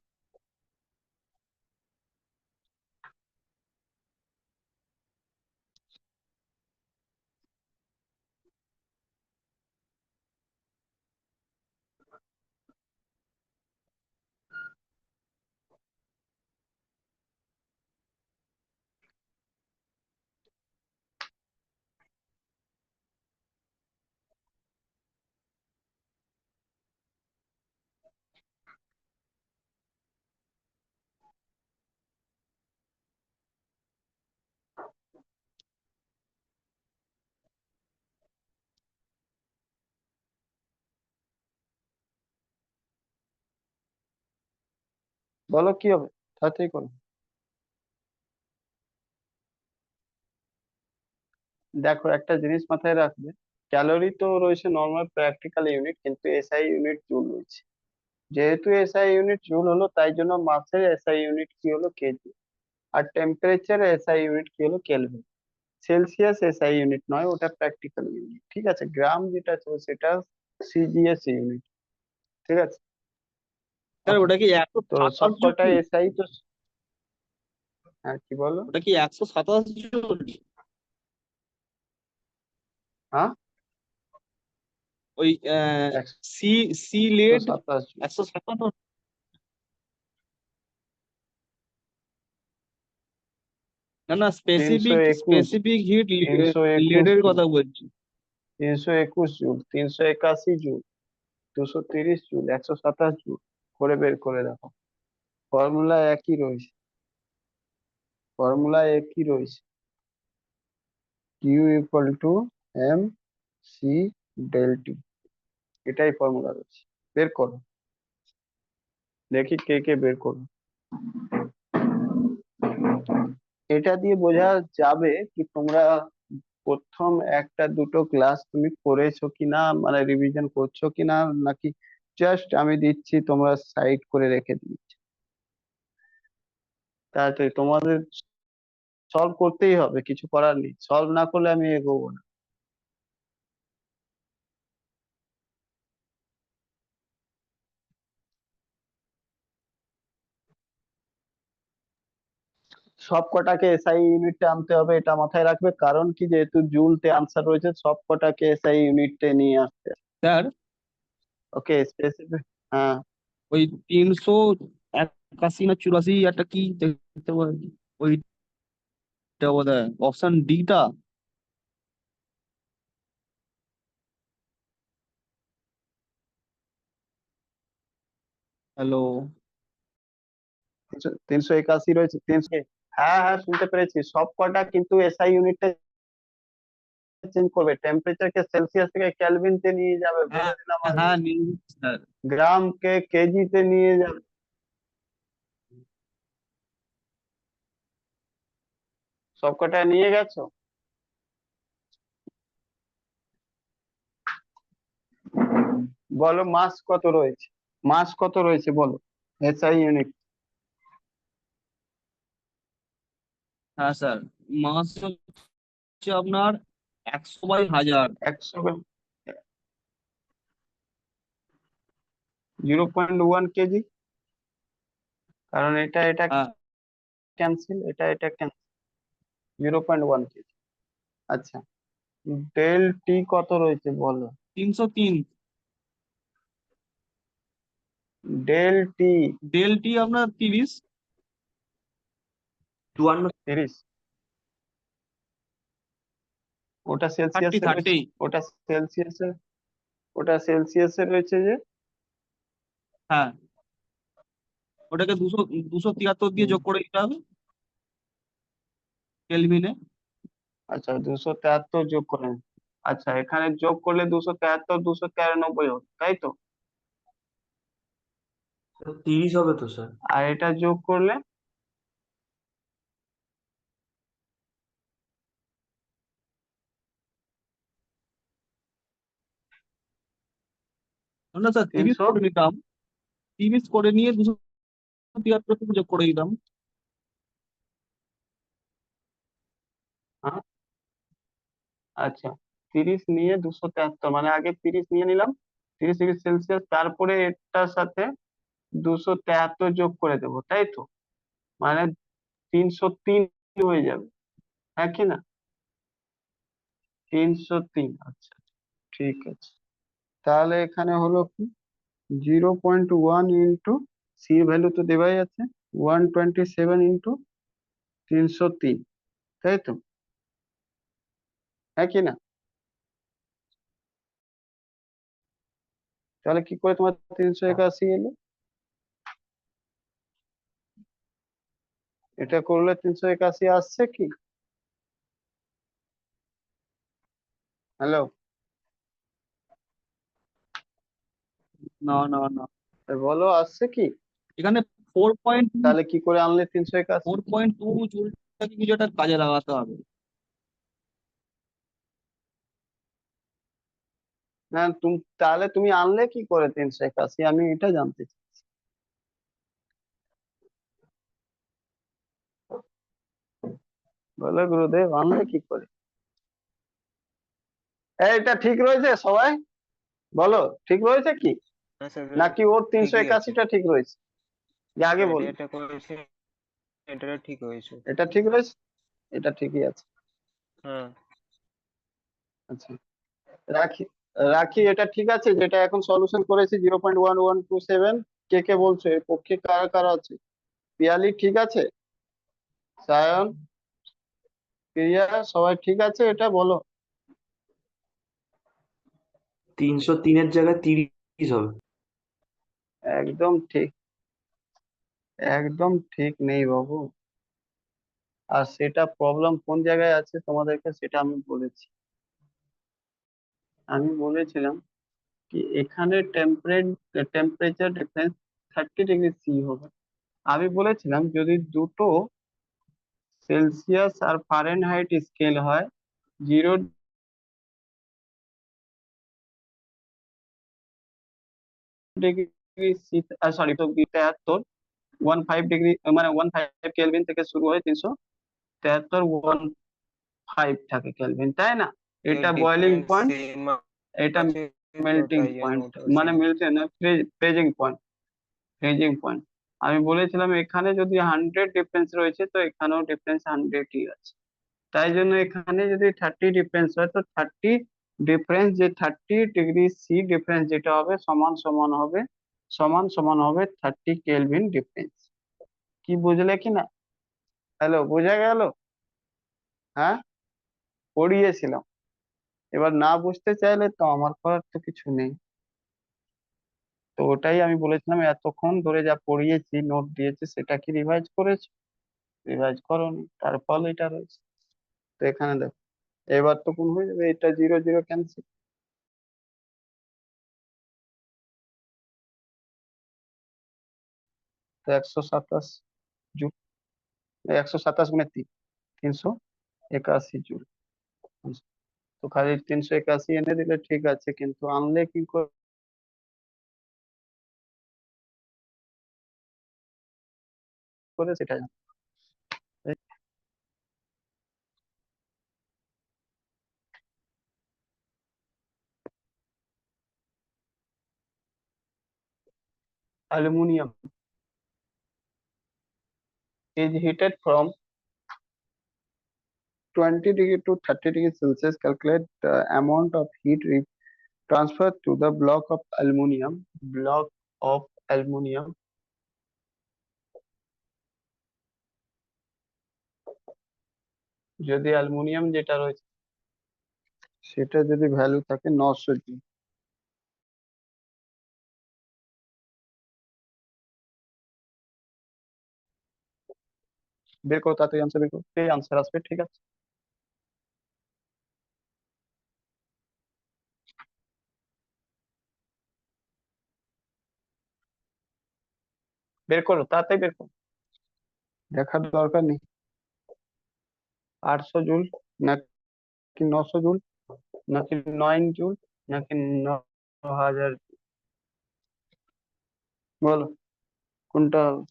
বলো কি হবে, তাড়াতাড়ি করো। দেখো একটা জিনিস মাথায় রাখবে, ক্যালোরি তো রয়েছে নর্মাল প্র্যাকটিক্যাল ইউনিট, কিন্তু এসআই ইউনিট জুল রয়েছে। যেহেতু এসআই ইউনিট জুল হলো তাই জন্য মাসের এসআই ইউনিট কি হলো কেজি, আর টেম্পারেচার এসআই ইউনিট কি হলো কেলভিন। সেলসিয়াস এসআই ইউনিট নয়, ওটা প্র্যাকটিক্যাল ইউনিট, ঠিক আছে। গ্রাম যেটা ছিল সেটা সিজিএস ইউনিট, ঠিক আছে। স্যার ওকে, ওটা কি একশো তো সাতাশ সবকটা জুল এসআই তো, হ্যাঁ কি বলো? ওটা কি 127 জুল? হ্যাঁ, ওই সি সি লেড 127। 157। না না, স্পেসিফিক 321, হিট 321 লিডের জুল, কথা বলছি। 321 জুল, 381 জুল, 230 জুল, 127 জুল করে বের করে দেখো। ফর্মুলা একই রয়েছে, ফর্মুলা একই রয়েছে। Q equal to M C del T, এটাই ফর্মুলা রয়েছে। বের করো, দেখি কে কে বের করো। এটা দিয়ে বোঝা যাবে কি তোমরা প্রথম একটা দুটো ক্লাস তুমি করেছো কিনা, মানে রিভিশন করছো কিনা, নাকি জাস্ট আমি দিচ্ছি তোমরা সাইড করে রেখে দিচ্ছি। তাড়াতাড়ি তোমাদের সলভ করতেই হবে, কিছু করার নেই, সলভ না করলে আমি এগোবো না। সব কটাকে এসআই ইউনিটে আনতে হবে, এটা মাথায় রাখবে, কারণ কি যেহেতু জুলতে আনসার রয়েছে, সব কটাকে এসআই ইউনিটে নিয়ে আসতে। Sir okay, specific. হ্যাঁ, ওই 381 না 84 একটা কি দেখতে পাই, ওইটা বোধ হয় অপশন ডিটা। হ্যালো? 381 রয়েছে, 300। হ্যাঁ হ্যাঁ, শুনতে পেরেছি, সব কটা কিন্তু এসআই ইউনিটে চেঞ্জ করবে, টেম্পারেচারকে সেলসিয়াস থেকে কেলভিনতে নিয়ে যাবে, বলে হ্যাঁ দিলাম আগে। হ্যাঁ, নিয়ে নিচ্ছি স্যার। গ্রামকে কেজিতে নিয়ে যাবে। সব কটা নিয়ে গেছো? বলো মাস কত রয়েছে, মাস কত রয়েছে বলো, এসআই ইউনিট। হ্যাঁ স্যার, মাস হচ্ছে আপনার 100/1000। 100, 0.1 কেজি, কারণ এটা এটা হ্যাঁ ক্যান্সেল, এটা এটা ক্যান্সেল, 0.1 কেজি। আচ্ছা, ডেল টি কত রয়েছে বলো, 303। ডেল টি ডেল টি আপনার 30। 30, ওটা 30 সেলসিয়াসে রয়েছে, 30। ওটা সেলসিয়াসে, ওটা সেলসিয়াসে রয়েছে যে। হ্যাঁ, ওটাকে 273 দিয়ে হুম, যোগ করে দিতে হবে কেলভিনে। আচ্ছা 273 যোগ করে, আচ্ছা এখানে যোগ করলে 273, 293 হবে, তাই তো? 30 হবে তো স্যার। আর এটা যোগ করলে না স্যার, 30 300। করে নিতাম। 30 করে নিয়ে 273 থেকে যোগ করে দিতাম। হ্যাঁ, আচ্ছা, 30 নিয়ে 273, মানে আগে 30 নিয়ে নিলাম, 30 ডিগ্রি সেলসিয়াস, তারপরে এটার সাথে 273 যোগ করে দেবো, তাই তো? মানে 303 হয়ে যাবে, হ্যাঁ কি না? 303, আচ্ছা ঠিক আছে। তাহলে এখানে হলো কি, 0.1 ইন্টু সি ভ্যালু তো দেওয়াই আছে, 127 ইন্টু 303, তাই তো, হ্যাঁ কি না? তাহলে কি করে তোমার 381 এলো? এটা করলে 381 আসছে কি? হ্যালো, না না না, বলো আসছে কি? এখানে 4.2, তাহলে কি করে আনলে 381? 4.2 জুলটাকে কিছু একটা কাজে লাগাতে হবে। না তুমি, তাহলে তুমি আনলে কি করে 381, আমি এটা জানতে চাই। বলো গুরুদেব, আনলে কি করে? এটা ঠিক রয়েছে সবাই, বলো ঠিক রয়েছে কি, হ্যাঁ স্যার, নাকি ওর তিনশো ঠিকই আছে। একাশিটা ঠিক রয়েছে? যে আগে স্যার এটা বলুন। এটা করেছে, এটা ঠিক হয়েছে। এটা ঠিক রয়েছে, এটা ঠিকই আছে। হ্যাঁ। আচ্ছা, রাখি, রাখি, এটা ঠিক আছে, যেটা এখন সলিউশন করেছি 0.1127। কে কে বলছো এর পক্ষে, কারা কারা আছে? পিয়ালি ঠিক আছে, সায়ন, প্রিয়া, সবাই ঠিক আছে এটা বলো? 303-এর জায়গায় 30 হবে। একদম ঠিক, একদম ঠিক নেই বাবু। আর সেটা প্রবলেম কোন জায়গায় আছে তোমাদেরকে সেটা আমি বলেছি। আমি বলেছিলাম কি এখানে টেম্পারেচার ডিফারেন্স 30°C হবে। আমি বলেছিলাম যদি দুটো সেলসিয়াস আর ফারেনহাইট স্কেল হয়, 0°C, সরি তো 73, 15 ডিগ্রি মানে 15 কেলভিন থেকে শুরু হয়, 373, 15 থাকে কেলভিন, তাই না? এর এটা বয়লিং ডিফারেন্স পয়েন্ট, সেম এটা আছে, তো মেল্টিং তাই জন্য পয়েন্ট, ওটাও মানে সেম। মেল্টিং না, ফ্রিজিং পয়েন্ট, ফ্রিজিং পয়েন্ট। আমি বলেছিলাম এখানে যদি 100 ডিফারেন্স রয়েছে তো এখানেও ডিফারেন্স 100ই আছে। তাই জন্য এখানে যদি 30 ডিফারেন্স হয় তো 30 ডিফারেন্স, যে 30°C ডিফারেন্স যেটা হবে সমান সমান হবে 30 কেলভিন ডিফারেন্স। কি বুঝলে কি না? হ্যালো, বোঝা গেল? হ্যাঁ, পড়িয়েছিলাম। এবার না বুঝতে চাইলে তো আমার করার তো কিছু নেই। তো ওটাই আমি বলেছিলাম, এতক্ষণ ধরে যা পড়িয়েছি, নোট দিয়েছি, সেটা কি রিভাইজ করেছো? রিভাইজ করোনি, তার ফল এটা রয়েছে। তো এখানে দেখো, এবার তো কোন হয়ে যাবে, এটা 0 0 ক্যান্সেল, তো 127 জুল, 127 × 3, 381 জুল। তো খালি 381 এনে দিলে ঠিক আছে, কিন্তু আনলে কি করে সেটা জানো। Aluminium is heated from 20 to 30°C. Calculate the amount of heat transferred to the block of aluminum. Block of aluminum. যদি অ্যালুমিনিয়াম যেটা রয়েছে সেটা যদি ভ্যালু থাকে 900 জি, বের করো তাড়াতাড়ি, আনসার বের করো, এই আনসার আসবে, ঠিক আছে? বের করো তাড়াতাড়ি, বের করো, দেখার দরকার নেই। 800 জুল নাকি 900 জুল, নাকি 9 জুল, নাকি 9000? বলো কোনটা হবে?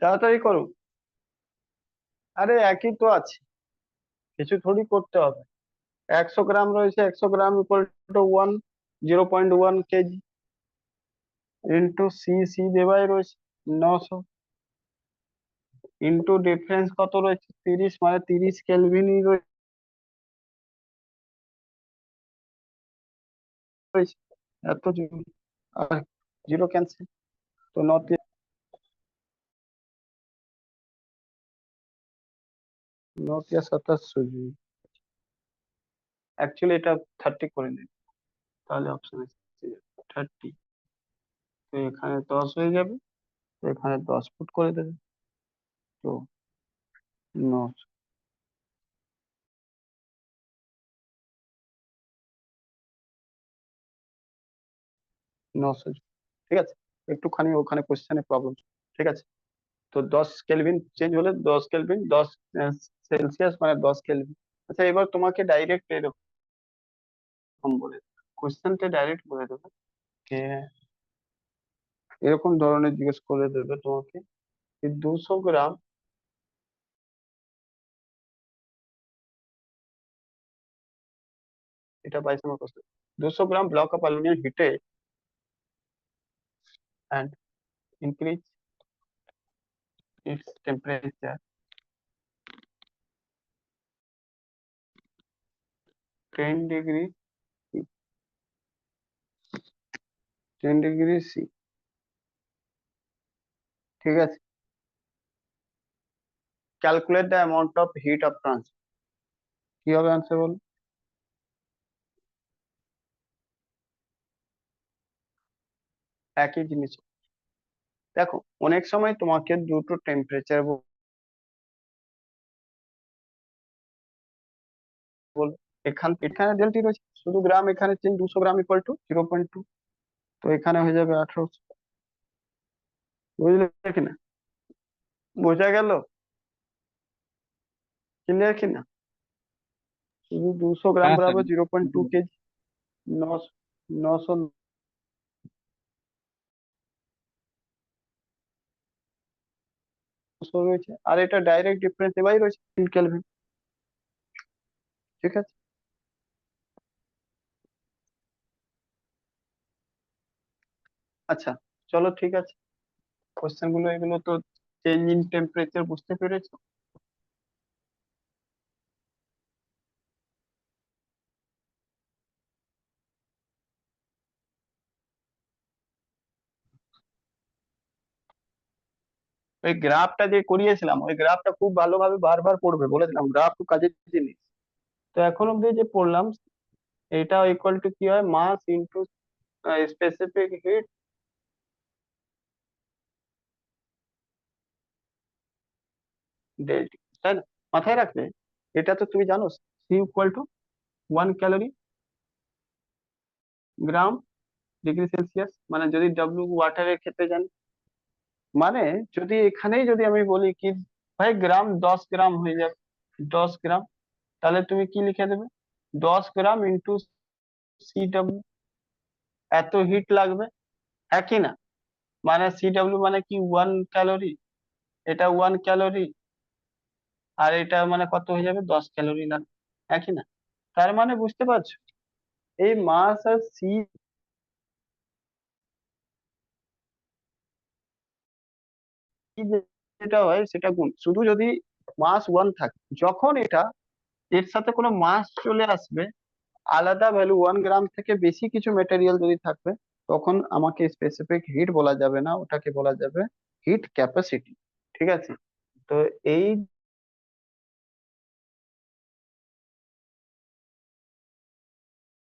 তাড়াতাড়ি করো, আরে একই তো আছে, কিছু থোড়ি করতে হবে। 100 গ্রাম রয়েছে, 100 gram equal to 0.1 KG into C দেওয়াই রয়েছে 900, ইন্টু ডিফারেন্স কত রয়েছে 30, মানে 30 কেলভিনই রয়েছে, এত জুল। আর 0 ক্যান্সেল, তো 9 × 27 জুল। অ্যাকচুয়ালি এটা 30 করে নেবে, তাহলে অপশন আছে 30, তো এখানে 10 হয়ে যাবে, তো এখানে 10 ফুট করে দেবে, তো 900, 900 জুল। ঠিক আছে, একটুখানি ওখানে কোশ্চেনে প্রবলেম, ঠিক আছে? তো 10 কেলভিন চেঞ্জ হলে 10 কেলভিন, 10 সেলসিয়াস মানে 10 কেলভিন। আচ্ছা, এবার তোমাকে ডাইরেক্ট এরকম বলে, কোশ্চেনটা ডাইরেক্ট বলে দেবে যে এরকম ধরনের জিজ্ঞেস করে দেবে তোমাকে, যে 200 গ্রাম, এটা 22 নম্বর question, 200 gram block of aluminium heated and increase its temperature 10 degree C, 10 degree C, ঠিক আছে। Calculate the amount of heat of transfer, কি হবে আনসার বল? একই জিনিস। দেখো অনেক সময় তোমাকে দুটো টেম্পারেচার বলবে, এখানে ডেলটি রয়েছে শুধু গ্রাম, এখানে চেঞ্জ 200 গ্রাম ইকুয়াল টু 0.2, তো এখানে হয়ে যাবে 1800। বুঝলে কিনা? বোঝা গেল? ক্লিয়ার কিনা? শুধু 200 গ্রাম হ্যাঁ স্যার। বরাবর 0.2 কেজি, 900 রয়েছে, আর এটা ডাইরেক্ট ডিফারেন্স এবারই রয়েছে 3 কেলভিন। ঠিক আছে, আচ্ছা চলো ঠিক আছে, কোশ্চেন গুলো এগুলো তো চেঞ্জ ইন টেম্পারেচার বুঝতে পেরেছো। ওই গ্রাফটা যে করিয়েছিলাম, ওই গ্রাফটা খুব ভালোভাবে বারবার পড়বে, বলেছিলাম গ্রাফ খুব কাজের জিনিস। তো এখন অব্দি যে পড়লাম, এটা ইকুয়াল টু কি হয়, mass into specific heat delta, তাই না? মাথায় রাখবে, এটা তো তুমি জানো C equal to 1 calorie gram degree celsius, মানে যদি ডব্লিউ ওয়াটারের ক্ষেত্রে জানি, মানে যদি এখানেই যদি আমি বলি কি ভাই গ্রাম 10 গ্রাম হয়ে যাবে, 10 গ্রাম, তাহলে তুমি কি লিখে দেবে, 10 গ্রাম ইন্টু সিডব্লিউ, এত হিট লাগবে, একই না? মানে সিডব্লিউ মানে কি 1 ক্যালোরি, এটা 1 ক্যালোরি, আর এটা মানে কত হয়ে যাবে, 10 ক্যালোরি লাগবে, একই না? তার মানে বুঝতে পারছো, এই মাস আর সি যেটা হয় সেটা গুণ, শুধু যদি মাস 1 থাকে, যখন এটা এর সাথে কোনো মাস চলে আসবে, আলাদা ভ্যালু 1 গ্রাম থেকে বেশি কিছু মেটেরিয়াল যদি থাকবে, তখন আমাকে স্পেসিফিক হিট বলা যাবে না, ওটাকে বলা যাবে হিট ক্যাপাসিটি। ঠিক আছে, তো এই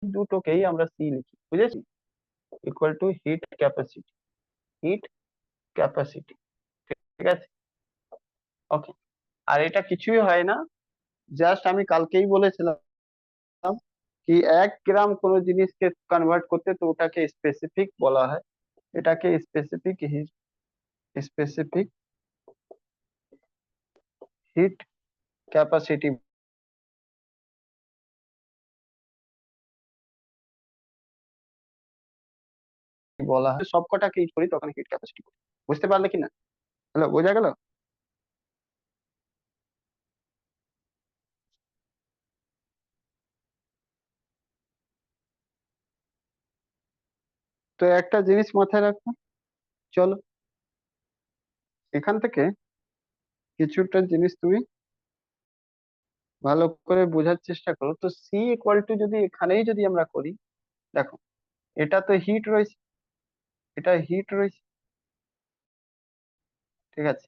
দুটোকেই আমরা সি লিখি, বুঝেছি? Equal to heat capacity, heat capacity, ঠিক আছে, ওকে। আর এটা কিছুই হয় না, জাস্ট আমি কালকেই বলেছিলাম কি 1 গ্রাম কোনো জিনিসকে কনভার্ট করতে, তো ওটাকে স্পেসিফিক বলা হয়, এটাকে specific hit, specific heat capacity বলা হয়। সবকটাকে হিট করি তখন হিট ক্যাপাসিটি করি। বুঝতে পারলে কিনা? হ্যালো, বোঝা গেল? তো একটা জিনিস মাথায় রাখো, চলো এখান থেকে কিছুটা জিনিস তুমি ভালো করে বোঝার চেষ্টা করো। তো সি ইকুয়াল টু যদি এখানেই যদি আমরা করি, দেখো এটা তো হিট রয়েছে, এটা হিট রয়েছে, ঠিক আছে,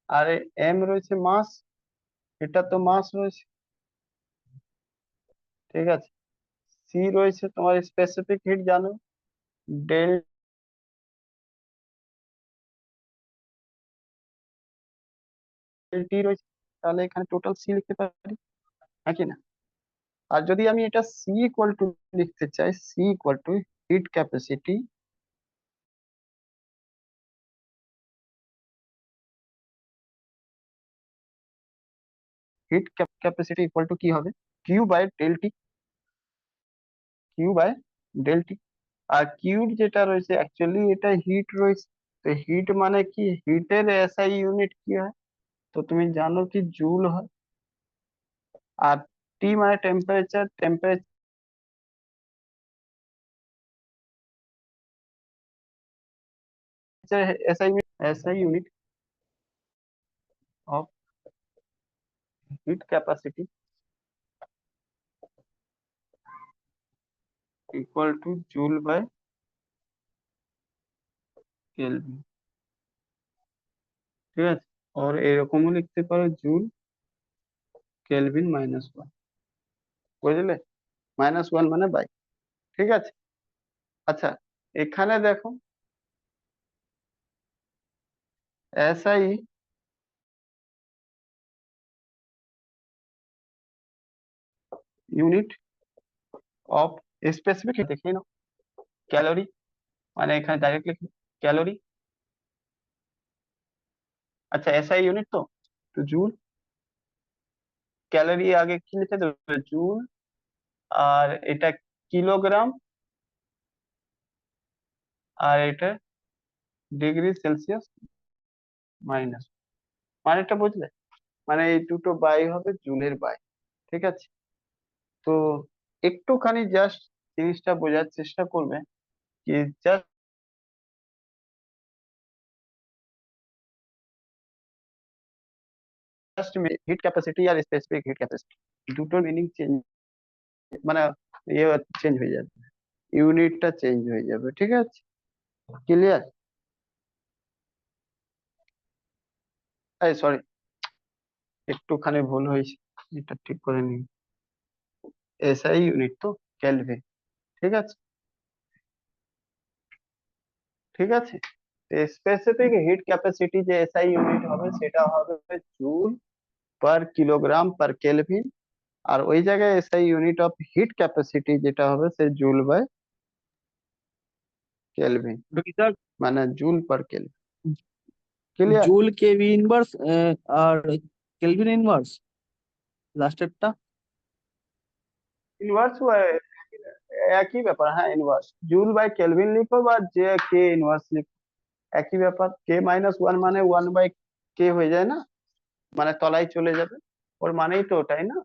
আর এম রয়েছে মাস, এটা তো মাস রয়েছে, ঠিক আছে, সি রয়েছে তোমার স্পেসিফিক হিট জানো, ডেল টি রয়েছে, তাহলে এখানে টোটাল সি লিখতে পারি, নাকি না? আর যদি আমি এটা সি ইকুয়াল টু লিখতে চাই, C equal to heat capacity, heat capacity equal to কি হবে, Q by del T, Q by del T. আর কিউ যেটা রয়েছে অ্যাকচুয়ালি এটা হিট রয়েছে, তো হিট মানে কি, হিটের এসআই ইউনিট কি হয়, তো তুমি জানো কি জুল হয়, আর টি মানে temperature, temperature SI, SI unit, of heat capacity equal to joule by kelvin, ঠিক আছে। আর এরকমও লিখতে পারো জুল কেলভিন -1, বুঝলে? -1 মানে বাই, ঠিক আছে। আচ্ছা, এখানে দেখো এসআই ইউনিট অফ স্পেসিফিক, দেখে নাও ক্যালোরি, মানে এখানে ডাইরেক্ট লিখে ক্যালোরি। আচ্ছা, এসআই ইউনিট তো জুল, ক্যালোরি আগে কি লিখে দেবে জুল, আর এটা কিলোগ্রাম, আর এটা ডিগ্রি সেলসিয়াস মাইনাস, মানেটা বুঝলে? মানে এই দুটো বাই হবে জুলের বাই, ঠিক আছে। তো একটুখানি জাস্ট জিনিসটা বোঝার চেষ্টা করবে কি, জাস্ট হিট ক্যাপাসিটি আর স্পেসিফিক হিট ক্যাপাসিটি দুটোর মিনিং চেঞ্জ, মানে ইয়ে চেঞ্জ হয়ে যাবে, ইউনিটটা চেঞ্জ হয়ে যাবে, ঠিক আছে। ক্লিয়ার? এই সরি, একটুখানি ভুল হয়েছে, এটা ঠিক করে নিন। এসআই ইউনিট তো কেলভিন, ঠিক আছে, ঠিক আছে। স্পেসিফিক হিট ক্যাপাসিটি যে এসআই ইউনিট হবে সেটা হবে joule per kilogram per kelvin, আর ওই জায়গায় SI unit of heat capacity যেটা হবে সে জুল বাই কেলভিন, ওটা কি স্যার? মানে joule per kelvin. Clear? Joule KV inverse আর কেলভিন ইনভার্স লাস্টেরটা। ইনভার্স একই ব্যাপার, হ্যাঁ ইনভার্স জুল বাই কেলভিন লিখো বা যে কে ইনভার্স লিখো, একই ব্যাপার। K-1 মানে 1/K হয়ে যায় না, মানে তলায় চলে যাবে, ওর মানেই তো ওটাই না।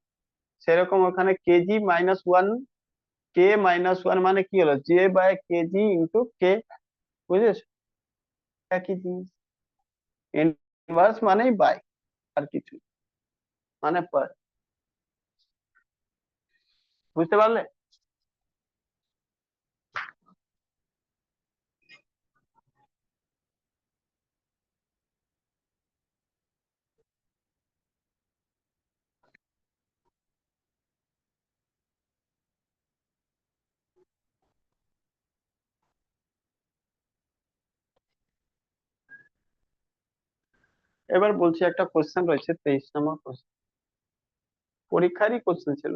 সেরকম ওখানে kg-1, K-1 মানে কি হলো, J/kg ইন্টু কে, বুঝেছো? একই জিনিস। ইনভার্স মানেই বাই, আর কিছু মানে পার, বুঝতে পারলে? এবার বলছি, একটা কোশ্চেন রয়েছে 23 নম্বর কোশ্চেন, পরীক্ষারই কোশ্চেন ছিল,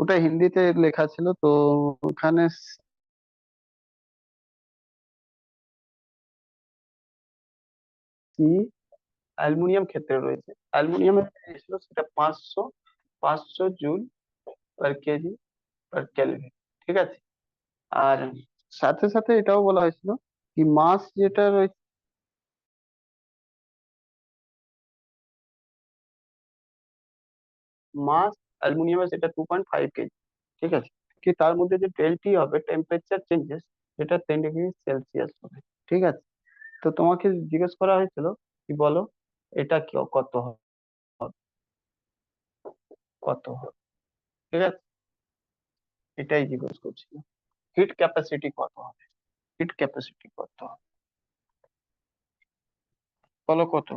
ওটা হিন্দিতে লেখা ছিল। তো ওখানে সি অ্যালুমিনিয়াম ক্ষেত্রে রয়েছে, অ্যালুমিনিয়ামের ছিল সেটা 500 joule per KG per kelvin, ঠিক আছে। আর সাথে সাথে এটাও বলা হয়েছিল কি মাস যেটা রয়েছে, মাস অ্যালুমিনিয়ামের সেটা 2.5 কেজি, ঠিক আছে। কি তার মধ্যে যে ডেলটি হবে টেম্পারেচার চেঞ্জেস, সেটা 10 ডিগ্রি সেলসিয়াস হবে, ঠিক আছে। তো তোমাকে জিজ্ঞেস করা হয়েছিল কি বলো এটা কি কত হবে, কত হবে, ঠিক আছে, এটাই জিজ্ঞেস করছিল। হিট ক্যাপাসিটি কত হবে, হিট ক্যাপাসিটি কত হবে, বলো কত,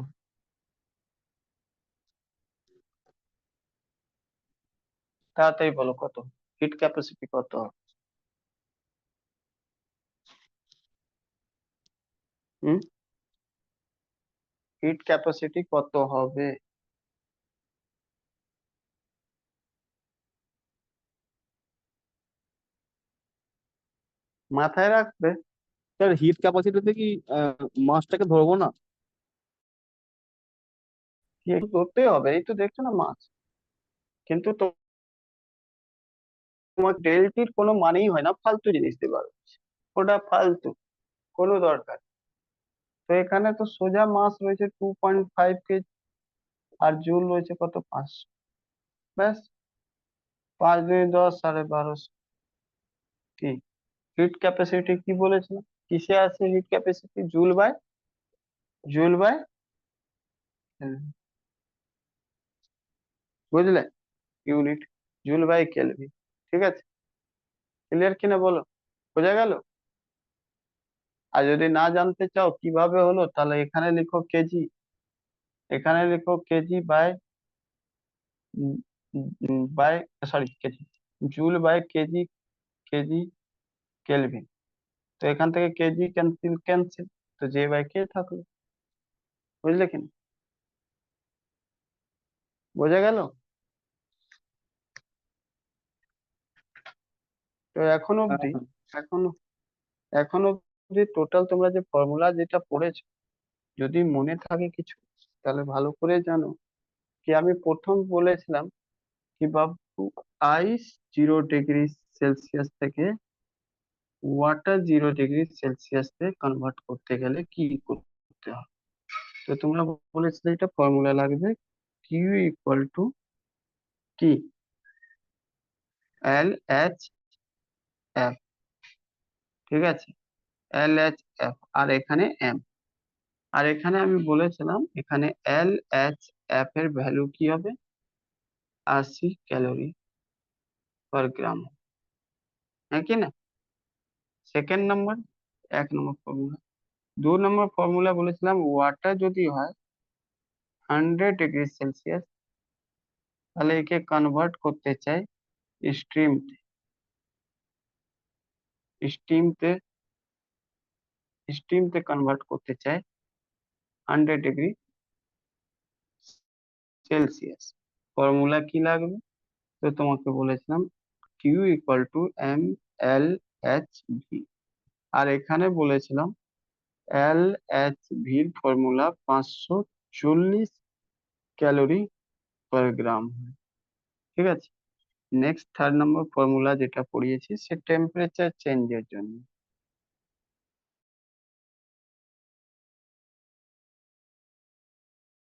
তাড়াতাড়ি বলো কত, হিট ক্যাপাসিটি কত হবে? হুম, হিট ক্যাপাসিটি কত হবে? মাথায় রাখবে। স্যার হিট ক্যাপাসিটিতে কি মাসটাকে ধরবো না? কি একটু ধরতেই হবে, এই তো দেখছো না মাছ, কিন্তু তোমার ডেলটির কোনো মানেই হয় না, ফালতু জিনিস দিতে পারো, ওটা ফালতু, কোনো দরকার। তো এখানে তো সোজা মাস রয়েছে 2.5 কেজি, আর জুল রয়েছে কত, 500, ব্যাস। 5 × 2 = 10, 1250। কি হিট ক্যাপাসিটি কি বলেছিলাম, কিসে আছে হিট ক্যাপাসিটি, জুল বাই বুঝলে? Unit joule by kelvin. ঠিক আছে, ক্লিয়ার কিনা বলো? বোঝা গেল? আর যদি না জানতে চাও কিভাবে হলো, তাহলে এখানে লিখো কেজি, এখানে লিখো KG by by sorry KG, joule by KG, KG kelvin. তো এখান থেকে কেজি ক্যান্সেল ক্যান্সেল, তো জে বাই কে থাকলো। বুঝলে কিনা? বোঝা গেল? তো এখন অবধি, হ্যাঁ। এখন এখন অবধি টোটাল তোমরা যে ফর্মুলা যেটা পড়েছো, যদি মনে থাকে কিছু, তাহলে ভালো করে জানো কি আমি প্রথম বলেছিলাম কি বাবু, আইস 0 ডিগ্রি সেলসিয়াস থেকে ওয়াটার 0 ডিগ্রি সেলসিয়াসে কনভার্ট করতে গেলে কি করতে হয়। তো তোমরা বলেছিলে এটা ফর্মুলা লাগবে, কিউ ইকুয়াল টু কি, LHF। ঠিক আছে, LHF, আর এখানে এম। আর এখানে আমি বলেছিলাম এখানে LHF এর ভ্যালু কি হবে, 80 ক্যালোরি/গ্রাম। হ্যাঁ কি না? সেকেন্ড নাম্বার, 1 নম্বর ফর্মুলা। 2 নম্বর ফর্মুলা বলেছিলাম ওয়াটার যদি হয় 100 ডিগ্রি সেলসিয়াস, তাহলে একে কনভার্ট করতে চাই স্টিম, স্টিমতে স্টিমতে কনভার্ট করতে চাই 100 ডিগ্রি সেলসিয়াস। ফর্মুলা কি লাগবে? তো তোমাকে বলেছিলাম কিউ ইকুয়াল টু MLHV। আর এখানে বলেছিলাম LHV এর ফর্মুলা 540 ক্যালোরি/গ্রাম। ঠিক আছে, নেক্সট 3 নম্বর ফর্মুলা যেটা পড়িয়েছি সে টেম্পারেচার চেঞ্জের জন্য,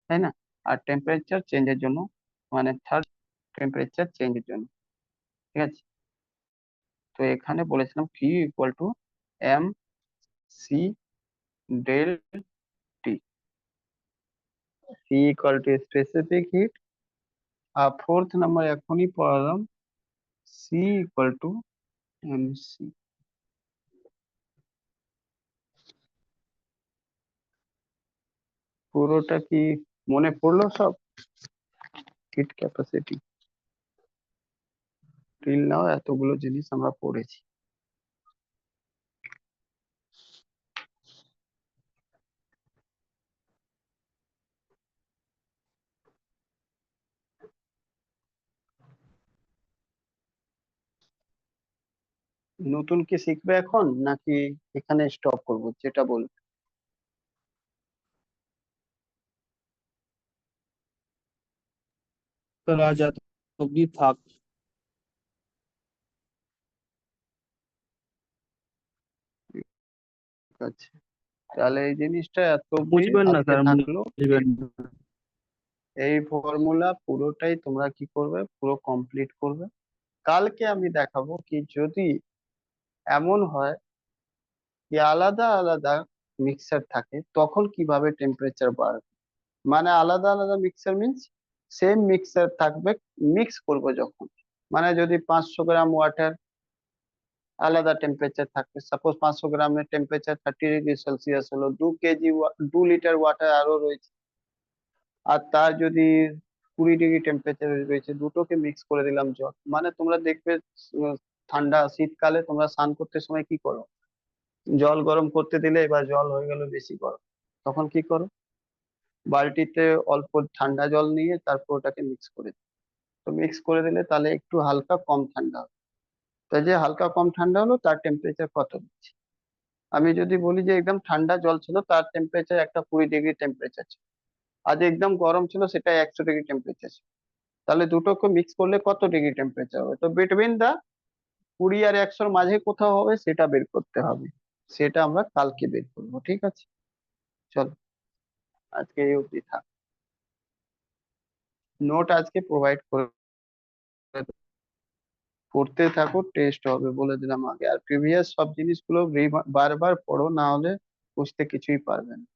তাই না? আর টেম্পারেচার চেঞ্জের জন্য মানে থার্ড টেম্পারেচার চেঞ্জের জন্য। ঠিক আছে, তো এখানে বলেছিলাম Q equal to MC∆T। C equal to specific heat, আর 4th নাম্বার এখনই পড়ালাম, সি ইকুয়াল টু MC। পুরোটা কি মনে পড়লো সব? হিট ক্যাপাসিটি টিল নাও এতগুলো জিনিস আমরা পড়েছি। নতুন কি শিখবে এখন, নাকি এখানে স্টপ করবো, যেটা বল। চলো আজ এত অব্দি থাক। ঠিক আছে, তাহলে এই জিনিসটা এত অব্দি বুঝবেন না আজকে স্যার, থাকলো। বুঝবেন না। এই ফর্মুলা পুরোটাই তোমরা কি করবে, পুরো কমপ্লিট করবে। কালকে আমি দেখাবো কি যদি এমন হয় যে আলাদা আলাদা মিক্সার থাকে, তখন কিভাবে টেম্পারেচার বাড়বে। মানে আলাদা আলাদা মিক্সার মিন্স সেম মিক্সার থাকবে, মিক্স করবো যখন, মানে যদি 500 গ্রাম ওয়াটার আলাদা টেম্পারেচার থাকবে, সাপোজ 500 গ্রামের টেম্পারেচার 30 ডিগ্রি সেলসিয়াস হলো, 2 কেজি 2 লিটার ওয়াটার আরো রয়েছে, আর তার যদি 20 ডিগ্রি টেম্পারেচার রয়েছে, দুটোকে মিক্স করে দিলাম জল। মানে তোমরা দেখবে ঠান্ডা শীতকালে তোমরা স্নান করতে সময় কি করো, জল গরম করতে দিলে এবার জল হয়ে গেল বেশি গরম, তখন কি করো, বালতিতে অল্প ঠান্ডা জল নিয়ে তারপর ওটাকে মিক্স করে দিই। তো মিক্স করে দিলে তাহলে একটু হালকা কম ঠান্ডা হবে। তাই যে হালকা কম ঠান্ডা হলো তার টেম্পারেচার কত হচ্ছে। আমি যদি বলি যে একদম ঠান্ডা জল ছিল, তার টেম্পারেচার একটা 20 ডিগ্রি টেম্পারেচার ছিল, আজ একদম গরম ছিল সেটা 100 ডিগ্রি টেম্পারেচার ছিল, তাহলে দুটোকে মিক্স করলে কত ডিগ্রি টেম্পারেচার হবে। তো বিটুইন দা 20 আর 100-র মাঝে কোথাও হবে, সেটা বের করতে হবে। সেটা আমরা কালকে বের করবো। ঠিক আছে, চলো আজকে এই অবধি থাক। নোট আজকে প্রোভাইড করে পড়তে থাকো, টেস্ট হবে বলে দিলাম আগে। আর প্রিভিয়াস সব জিনিসগুলো বারবার পড়ো, না হলে বুঝতে কিছুই পারবে না।